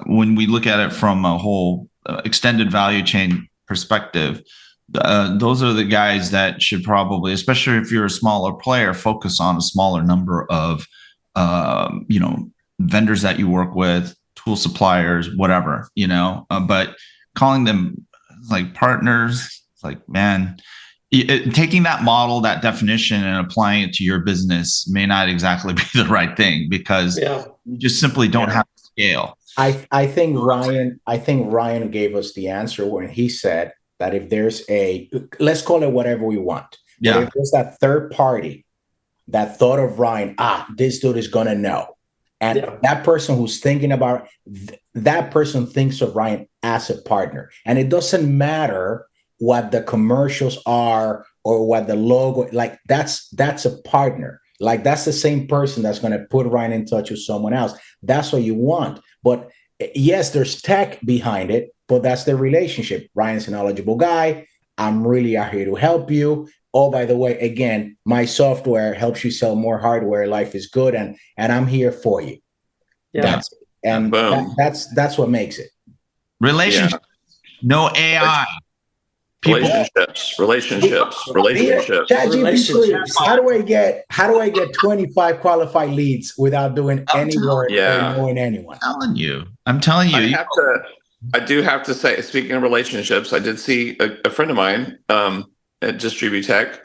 When we look at it from a whole extended value chain perspective, those are the guys that should probably, especially if you're a smaller player, focus on a smaller number of vendors that you work with, tool suppliers, whatever, but calling them like partners, like, man, taking that model, that definition, and applying it to your business may not exactly be the right thing because you just simply don't have scale. I think Ryan gave us the answer when he said that if there's let's call it whatever we want. But if there's that third party that thought of Ryan, this dude is gonna know. And that person who's thinking about that person thinks of Ryan as a partner. And it doesn't matter what the commercials are or what the logo, like that's a partner. Like that's the same person that's going to put Ryan in touch with someone else. That's what you want. But yes, there's tech behind it, but that's the relationship. Ryan's a knowledgeable guy. I'm really out here to help you. Oh, by the way, again, my software helps you sell more hardware. Life is good. And I'm here for you. Yeah. Boom. That's what makes it. Relationship. No AI. People. Relationships. Relationships. How do I get 25 qualified leads without doing any work or knowing anyone? I'm telling you. I do have to say, speaking of relationships, I did see a friend of mine at Distributech.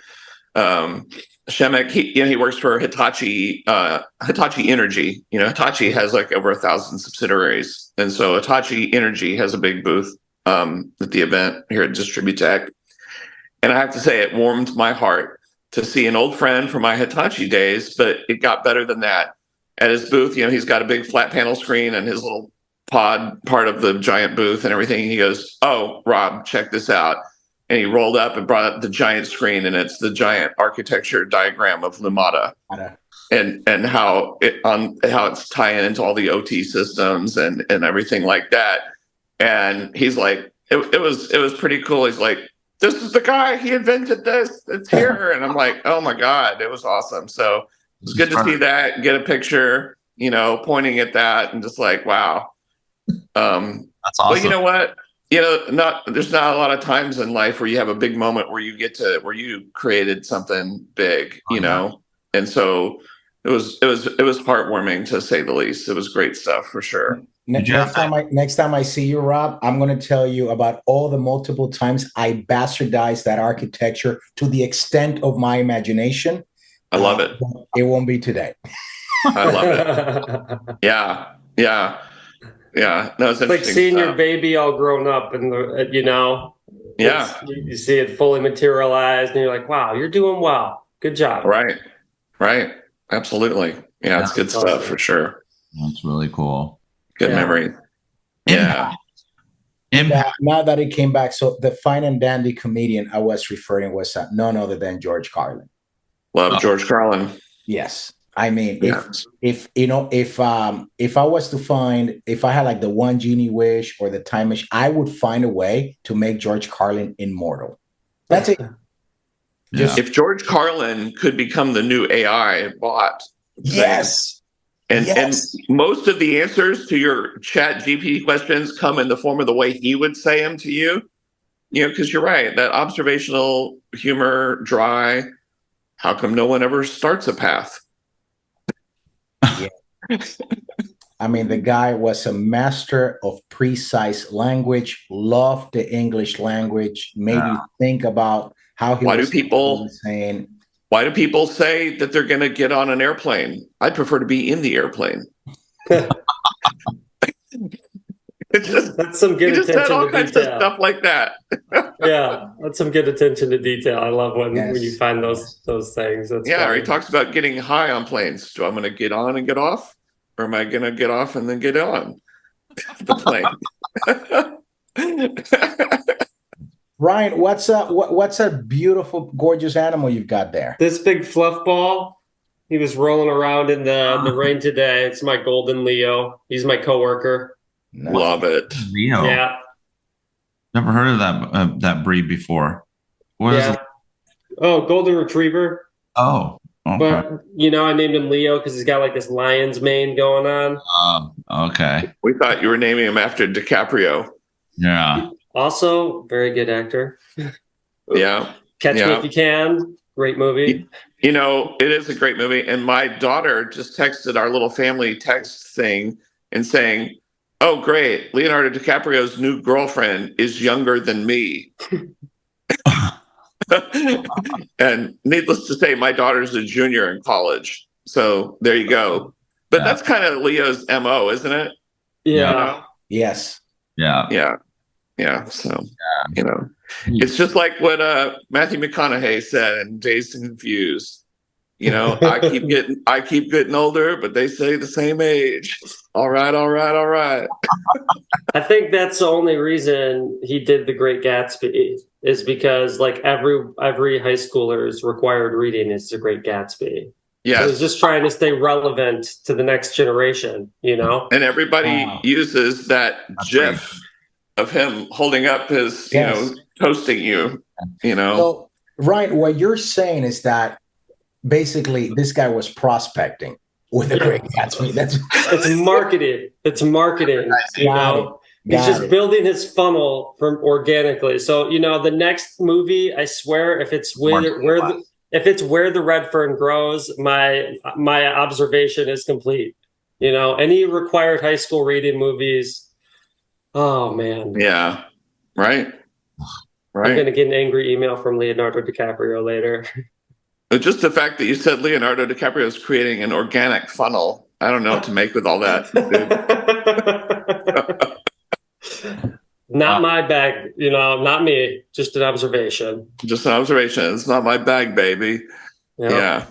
Shemek, he works for Hitachi Energy. Hitachi has like over 1,000 subsidiaries, and so Hitachi Energy has a big booth at the event here at Distributech. And I have to say, it warmed my heart to see an old friend from my Hitachi days, but it got better than that. At his booth, he's got a big flat panel screen and his little pod part of the giant booth and everything. He goes, "Oh, Rob, check this out." And he rolled up and brought up the giant screen, and it's the giant architecture diagram of Lumada, and how it's tying into all the OT systems and everything like that. And he's like, it was pretty cool. He's like, "This is the guy. He invented this. It's here." And I'm like, "Oh my God, it was awesome." So it's good to see that, get a picture, pointing at that, and just like, wow. That's awesome. Well, you know what? There's not a lot of times in life where you have a big moment where you created something big, and so it was heartwarming, to say the least. It was great stuff for sure. Next time I see you, Rob, I'm going to tell you about all the multiple times I bastardized that architecture to the extent of my imagination. I love it. It won't be today. I love it. Yeah. No, it's like seeing your baby all grown up, and you see it fully materialized, and you're like, "Wow, you're doing well. Good job." Right. Absolutely. Yeah, it's good stuff for sure. That's really cool. Good memory. Yeah. Now that it came back, so the fine and dandy comedian I was referring was none other than George Carlin. Love George Carlin. Yes. I mean, if I was to find, if I had like the one genie wish or the time machine, I would find a way to make George Carlin immortal. That's it. If George Carlin could become the new AI bot. Yes. And most of the answers to your chat GPT questions come in the form of the way he would say them to you. Because you're right, that observational humor, dry. How come no one ever starts a path? Yeah. I mean, the guy was a master of precise language, loved the English language, made you think about how he was saying. Why do people say that they're going to get on an airplane? I'd prefer to be in the airplane. That's some good attention said all to kinds detail. Of stuff like that. Yeah, that's some good attention to detail. I love when you find those things. That's or he talks about getting high on planes. So I'm going to get on and get off, or am I going to get off and then get on the plane? Ryan, what's a beautiful, gorgeous animal you've got there? This big fluff ball. He was rolling around in the rain today. It's my golden Leo. He's my coworker. Nice. Love it. Leo. Yeah. Never heard of that breed before. What is it? Oh, golden retriever. Oh, okay. But I named him Leo because he's got like this lion's mane going on. Okay. We thought you were naming him after DiCaprio. Yeah. Also, very good actor. Yeah. Catch Me If You Can. Great movie. It is a great movie. And my daughter just texted our little family text thing and saying, "Oh, great. Leonardo DiCaprio's new girlfriend is younger than me." And needless to say, my daughter's a junior in college. So there you go. But that's kind of Leo's MO, isn't it? Yeah. Yes. Yeah. Yeah. So, it's just like what Matthew McConaughey said in Dazed and Confused. I keep getting older, but they say the same age. All right. I think that's the only reason he did The Great Gatsby is because like every high schooler's required reading is The Great Gatsby. Yeah, so he's just trying to stay relevant to the next generation, And everybody uses that GIF of him holding up his, toasting you, So, Ryan, what you're saying is that basically this guy was prospecting. with a Great Gatsby. It's marketed. It's marketing. He's just building his funnel from organically. So the next movie, I swear, if it's where the red fern grows, my observation is complete. Any required high school reading movies. Oh man. Yeah. Right. I'm going to get an angry email from Leonardo DiCaprio later. Just the fact that you said Leonardo DiCaprio is creating an organic funnel. I don't know what to make with all that. Not my bag, not me. Just an observation. Just an observation. It's not my bag, baby. Yeah.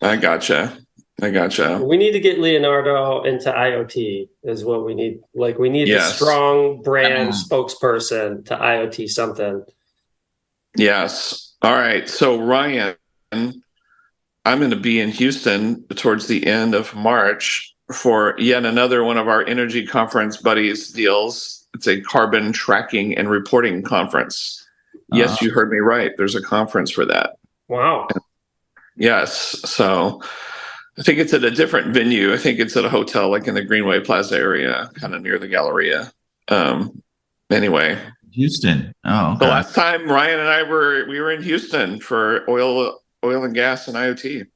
I gotcha. We need to get Leonardo into IoT is what we need. Like we need a strong brand spokesperson to IoT something. Yes. All right. So Ryan, I'm going to be in Houston towards the end of March for yet another one of our energy conference buddies deals. It's a carbon tracking and reporting conference. Yes, you heard me right. There's a conference for that. Wow. Yes. So I think it's at a different venue. I think it's at a hotel like in the Greenway Plaza area, kind of near the Galleria. Anyway. Houston. Oh, okay. The last time Ryan and I were in Houston for oil and gas and IoT.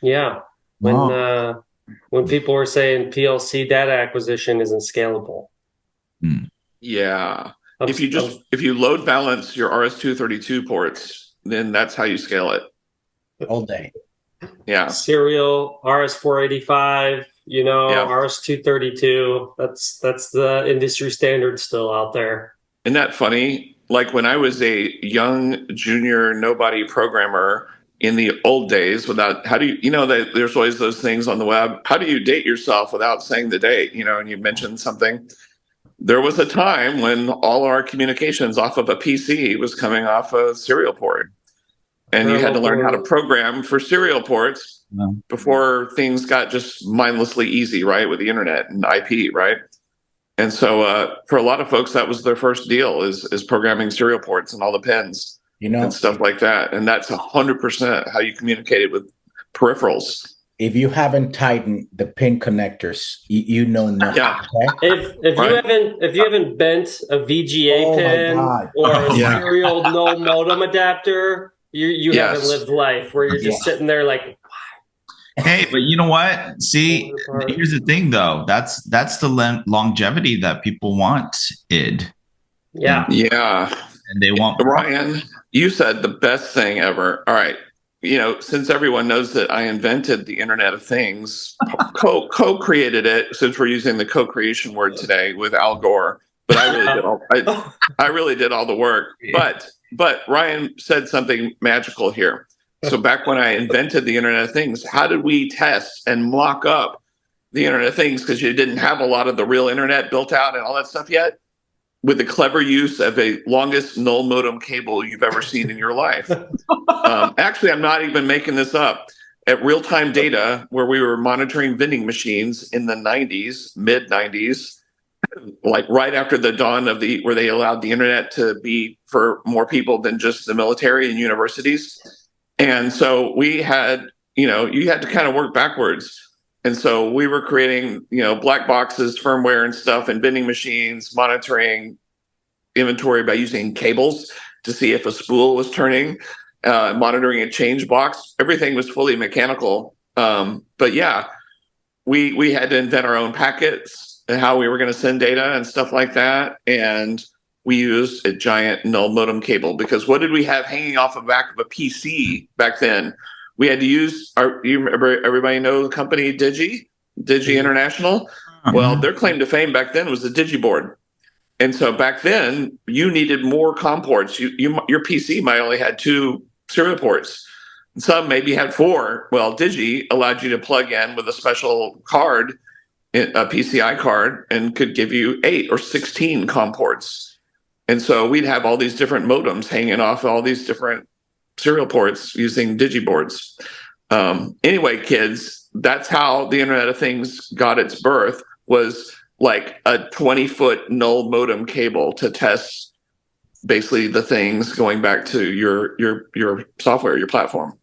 Yeah. When people were saying PLC data acquisition isn't scalable. Yeah. If you load balance your RS-232 ports, then that's how you scale it. All day. Yeah. Serial RS-485, RS-232. That's the industry standard still out there. Isn't that funny? Like when I was a young junior nobody programmer in the old days, there's always those things on the web. How do you date yourself without saying the date? And you mentioned something. There was a time when all our communications off of a PC was coming off a serial port. And you had to learn how to program for serial ports before things got just mindlessly easy, right? With the internet and IP, right? And so for a lot of folks, that was their first deal is programming serial ports and all the pins and stuff like that. And that's 100% how you communicated with peripherals. If you haven't tightened the pin connectors, you know nothing. Yeah. Okay? If you haven't bent a VGA pin or a serial no modem adapter, you haven't lived life where you're just sitting there like. Hey, but you know what? See, here's the thing, though. That's the longevity that people want. Yeah. And they want. Ryan, you said the best thing ever. All right. Since everyone knows that I invented the Internet of Things, co-created it, since we're using the co-creation word today with Al Gore, but I really did all the work. But Ryan said something magical here. So back when I invented the Internet of Things, how did we test and mock up the Internet of Things? Because you didn't have a lot of the real internet built out and all that stuff yet. With the clever use of a longest null modem cable you've ever seen in your life. Actually, I'm not even making this up. At real-time data, where we were monitoring vending machines in the mid 90s, like right after the dawn of where they allowed the internet to be for more people than just the military and universities. And so we had, you had to kind of work backwards. And so we were creating, black boxes, firmware and stuff, and vending machines, monitoring inventory by using cables to see if a spool was turning, monitoring a change box. Everything was fully mechanical. But yeah, we had to invent our own packets and how we were going to send data and stuff like that. And we used a giant null modem cable because what did we have hanging off the back of a PC back then? We had to use you remember, everybody know the company Digi International? Well, their claim to fame back then was the Digiboard. And so back then you needed more COM ports. Your PC might only had 2 serial ports. Some maybe had 4. Well, Digi allowed you to plug in with a special card, a PCI card, and could give you 8 or 16 COM ports. And so we'd have all these different modems hanging off all these different serial ports using digiboards. Anyway, kids, that's how the Internet of Things got its birth, was like a 20-foot null modem cable to test basically the things going back to your software, your platform.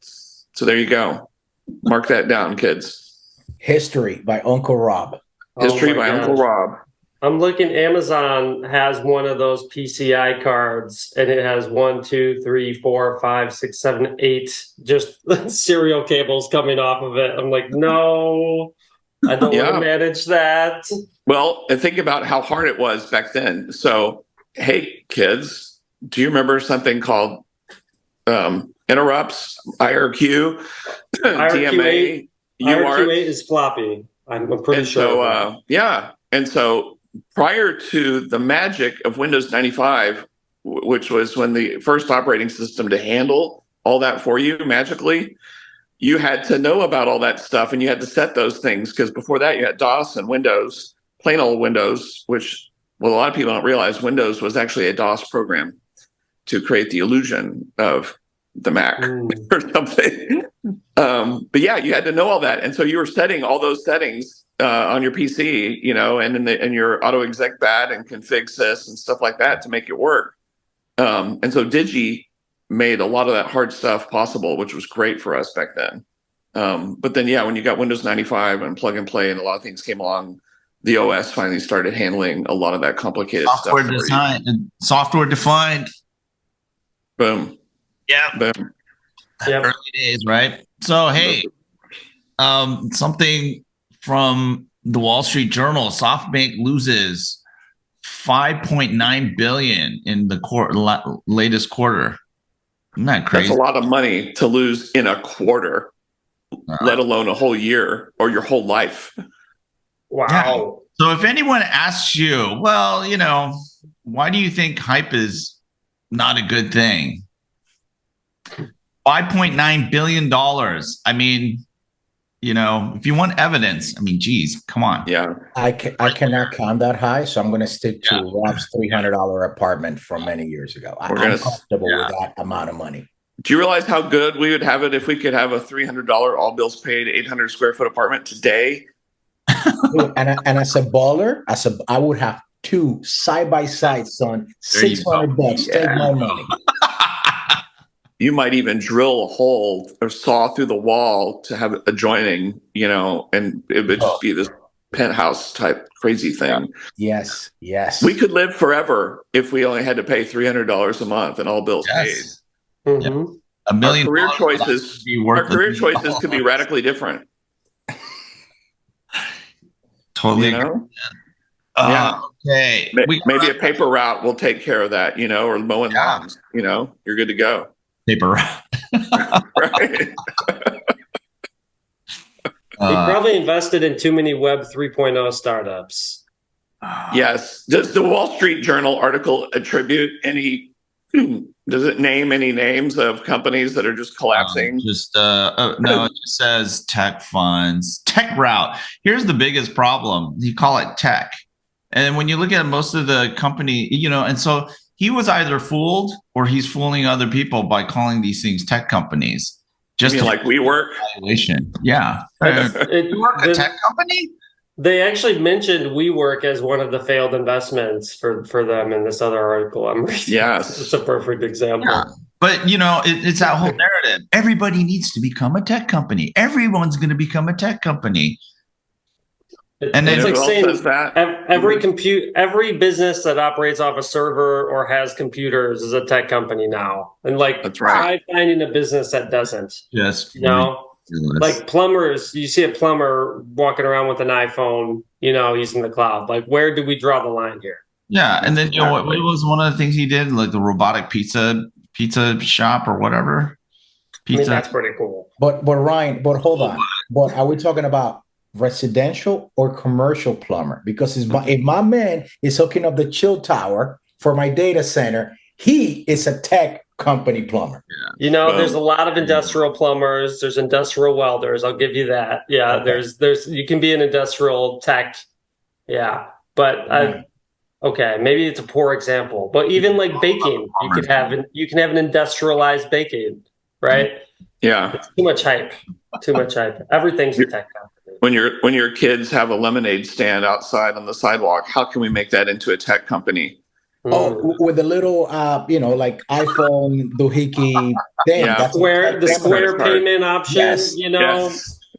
So there you go. Mark that down, kids. History by Uncle Rob. History Oh my by Uncle gosh. Rob. I'm looking. Amazon has one of those PCI cards, and it has 1, 2, 3, 4, 5, 6, 7, 8 just serial cables coming off of it. I'm like, no, I don't want to Yeah. manage that. Well, and think about how hard it was back then. So, hey, kids, do you remember something called interrupts, IRQ, DMA, UART? IRQ8 is floppy. I'm pretty And sure. so, yeah. And so prior to the magic of Windows 95, which was when the first operating system to handle all that for you magically, you had to know about all that stuff and you had to set those things, because before that you had DOS and Windows, plain old Windows, which, well, a lot of people don't realize Windows was actually a DOS program to create the illusion of the Mac or something. But yeah, you had to know all that. And so you were setting all those settings on your PC, you know, and in your auto exec bat and config sys and stuff like that to make it work. And so Digi made a lot of that hard stuff possible, which was great for us back then. But then, yeah, when you got Windows 95 and plug and play and a lot of things came along, the OS finally started handling a lot of that complicated Software stuff. design, software defined. Boom. Yeah. Boom. Yep. Early days, right? So, hey, something from the Wall Street Journal: SoftBank loses $5.9 billion in the latest quarter. Isn't that crazy? That's a lot of money to lose in a quarter, let alone a whole year or your whole life. Wow. Yeah. So if anyone asks you, well, you know, why do you think hype is not a good thing? $5.9 billion. I mean, you know, if you want evidence, I mean, geez, come on. Yeah. I cannot count that high, so I'm going to stick to Rob's $300 apartment from many years ago. I'm comfortable with that amount of money. Do you realize how good we would have it if we could have a $300 all bills paid 800 square foot apartment today? and as a baller, I would have two side by side, son. $600. Take my money. You might even drill a hole or saw through the wall to have adjoining, you know, and it would just be this penthouse type crazy thing. Yes. We could live forever if we only had to pay $300 a month and all bills paid. Mm-hmm. $1 million. Our career choices could be radically different. Totally. You know? Okay. Maybe a paper route will take care of that, you know, or mowing lawns, you know, you're good to go. Paper route. Right. He probably invested in too many Web 3.0 startups. Yes. Does the Wall Street Journal article attribute any, does it name any names of companies that are just collapsing? No, it just says tech funds, tech route. Here's the biggest problem. You call it tech. And when you look at most of the company, you know, and so he was either fooled or he's fooling other people by calling these things tech companies. Just like WeWork? Yeah. WeWork a tech company? They actually mentioned WeWork as one of the failed investments for them in this other article I'm reading. Yes. It's a perfect example. Yeah. But, you know, it's that whole narrative. Everybody needs to become a tech company. Everyone's going to become a tech company. And it's like saying every business that operates off a server or has computers is a tech company now. And like, try finding a business that doesn't. Yes. You know, like plumbers, you see a plumber walking around with an iPhone, you know, using the cloud. Like, where do we draw the line here? Yeah. And then, you know, what was one of the things he did? Like the robotic pizza shop or whatever. Pizza. I mean, that's pretty cool. But Ryan, hold on. But are we talking about residential or commercial plumber? Because if my man is hooking up the chill tower for my data center, he is a tech company plumber. You know, there's a lot of industrial plumbers, there's industrial welders, I'll give you that. Yeah, okay. there's you can be an industrial tech. Yeah. But okay, maybe it's a poor example. But even like baking, you can have an industrialized baking, right? Yeah. It's too much hype. Everything's a tech company. When your kids have a lemonade stand outside on the sidewalk, how can we make that into a tech company? Oh, with a little, you know, like iPhone doohickey thing. Yeah. The square payment option, you know.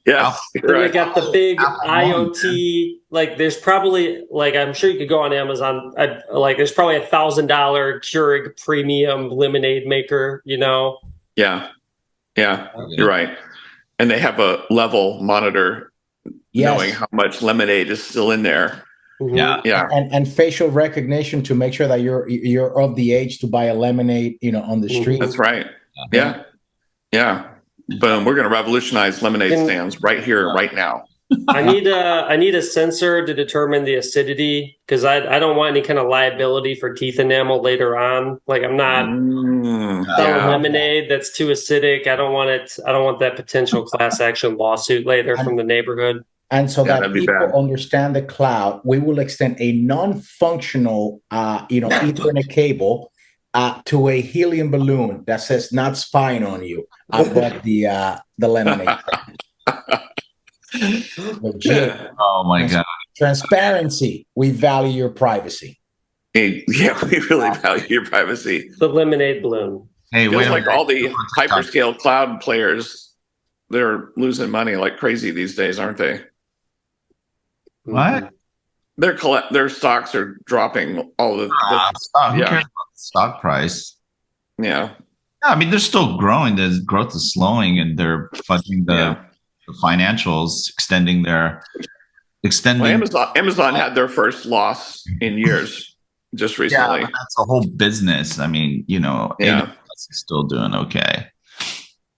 Yes, Then right. they got the big Apple IoT. Like, there's probably I'm sure you could go on Amazon. There's probably $1,000 Keurig premium lemonade maker. Yeah, you're right. And they have a level monitor, knowing how much lemonade is still in there. Mm-hmm. Yeah, and facial recognition to make sure that you're of the age to buy a lemonade, on the street. that's right. Yeah. Boom. We're going to revolutionize lemonade stands right here, right now. I need a sensor to determine the acidity, because I don't want any kind of liability for teeth enamel later on. Like, I'm not selling lemonade that's too acidic. I don't want that potential class action lawsuit later from the neighborhood. And so that people understand the cloud, we will extend a non-functional, Ethernet cable to a helium balloon that says "not spying on you" above the lemonade. Legit. Oh my God. Transparency. We value your privacy. Hey, yeah, we really value your privacy. The lemonade balloon. Hey, feels like all the hyperscale cloud players, they're losing money like crazy these days, aren't they? What? Their stocks are dropping. All the who cares about the stock price? Yeah. I mean, they're still growing. The growth is slowing, and they're fudging the financials, extending. Well, Amazon had their first loss in years just recently. Yeah, that's a whole business. I mean, AWS is still doing okay.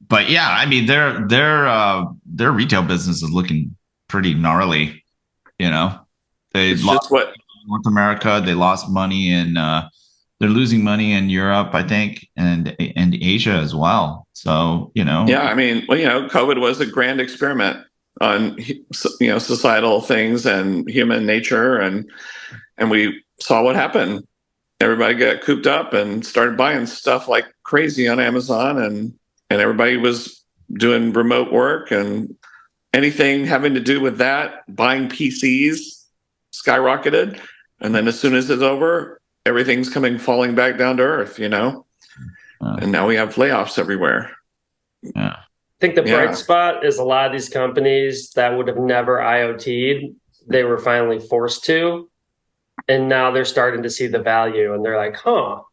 But yeah, I mean, their retail business is looking pretty gnarly. They lost in North America. They lost money in. They're losing money in Europe, I think, and Asia as well. So Yeah, I mean, COVID was a grand experiment on societal things and human nature, and we saw what happened. Everybody got cooped up and started buying stuff like crazy on Amazon, and everybody was doing remote work and anything having to do with that. Buying PCs skyrocketed, and then as soon as it's over, everything's falling back down to earth. And now we have layoffs everywhere. Yeah. I think the bright spot is a lot of these companies that would have never IoT'd, they were finally forced to, and now they're starting to see the value, and they're like, so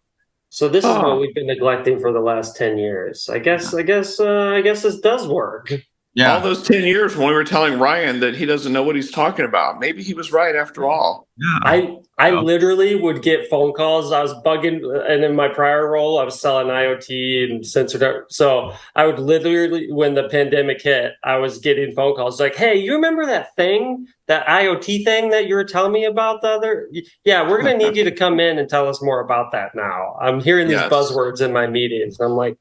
this is what we've been neglecting for the last 10 years. I guess this does work. Yeah. All those 10 years when we were telling Ryan that he doesn't know what he's talking about. Maybe he was right after all. Yeah. I literally would get phone calls. I was bugging, and in my prior role, I was selling IoT and sensor. So I would literally, when the pandemic hit, I was getting phone calls like, "Hey, you remember that thing, that IoT thing that you were telling me about the other? Yeah, we're going to need you to come in and tell us more about that now. I'm hearing these buzzwords in my meetings." I'm like,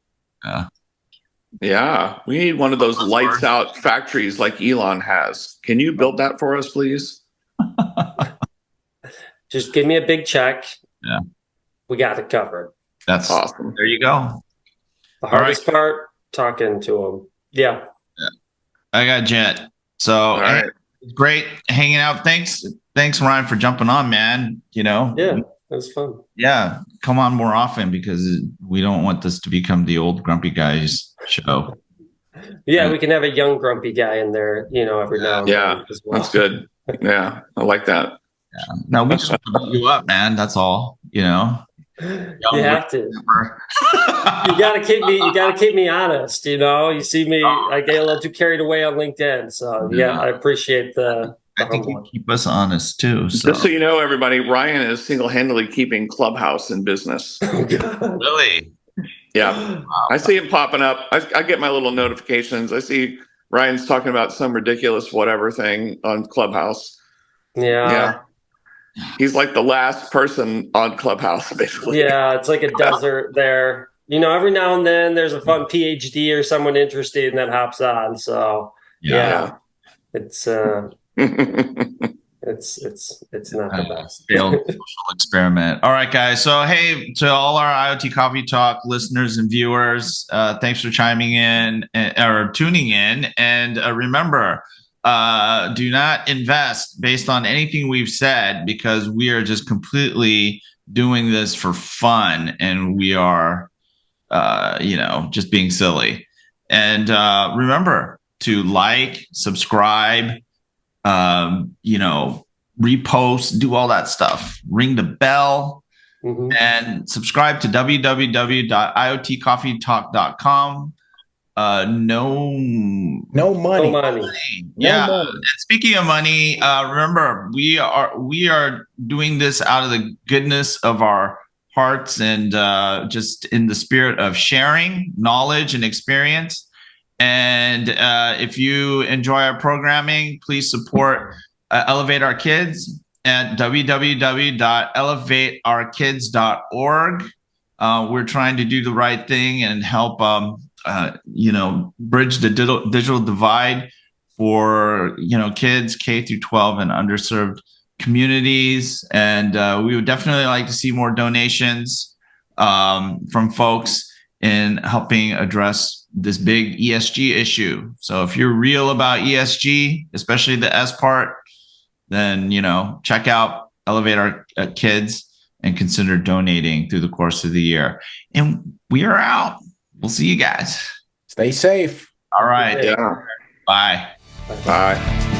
yeah, we need one of those lights out factories like Elon has. Can you build that for us, please? Just give me a big check. Yeah. We got it covered. That's awesome. There you go. The hardest part, talking to them. Yeah. I got Jet. So it's great hanging out. Thanks, Ryan, for jumping on, man. Yeah, it was fun. Yeah, come on more often, because we don't want this to become the old grumpy guys show. Yeah, we can have a young grumpy guy in there, every now and then as well. That's good. Yeah, I like that. Yeah. No, we just want to beat you up, man. That's all. You have to. You gotta keep me honest. You see me, I get a little too carried away on LinkedIn. So I appreciate the I think you keep us honest too. So. Just so you know, everybody, Ryan is single-handedly keeping Clubhouse in business. Really? Yeah. Wow. I see him popping up. I get my little notifications. I see Ryan's talking about some ridiculous whatever thing on Clubhouse. Yeah. He's like the last person on Clubhouse, basically. Yeah, it's like a desert there. Every now and then there's a fun PhD or someone interesting that hops on. So it's it's not the best. Failed social experiment. All right, guys. So hey, to all our IoT Coffee Talk listeners and viewers, thanks for chiming in or tuning in. And remember, do not invest based on anything we've said, because we are just completely doing this for fun, and we are just being silly. And remember, to like, subscribe, repost, do all that stuff. Ring the bell, and subscribe to www.iotcoffeetalk.com. No money. No money. Yeah. No money. And speaking of money, remember we are doing this out of the goodness of our hearts and just in the spirit of sharing knowledge and experience. And if you enjoy our programming, please support Elevate Our Kids at www.elevateourkids.org. We're trying to do the right thing and help bridge the digital divide for kids K through 12 and underserved communities. And we would definitely like to see more donations from folks in helping address this big ESG issue. So if you're real about ESG, especially the S part, then check out Elevate Our Kids and consider donating through the course of the year. And we are out. We'll see you guys. Stay safe. All right. Yeah. Bye. Bye.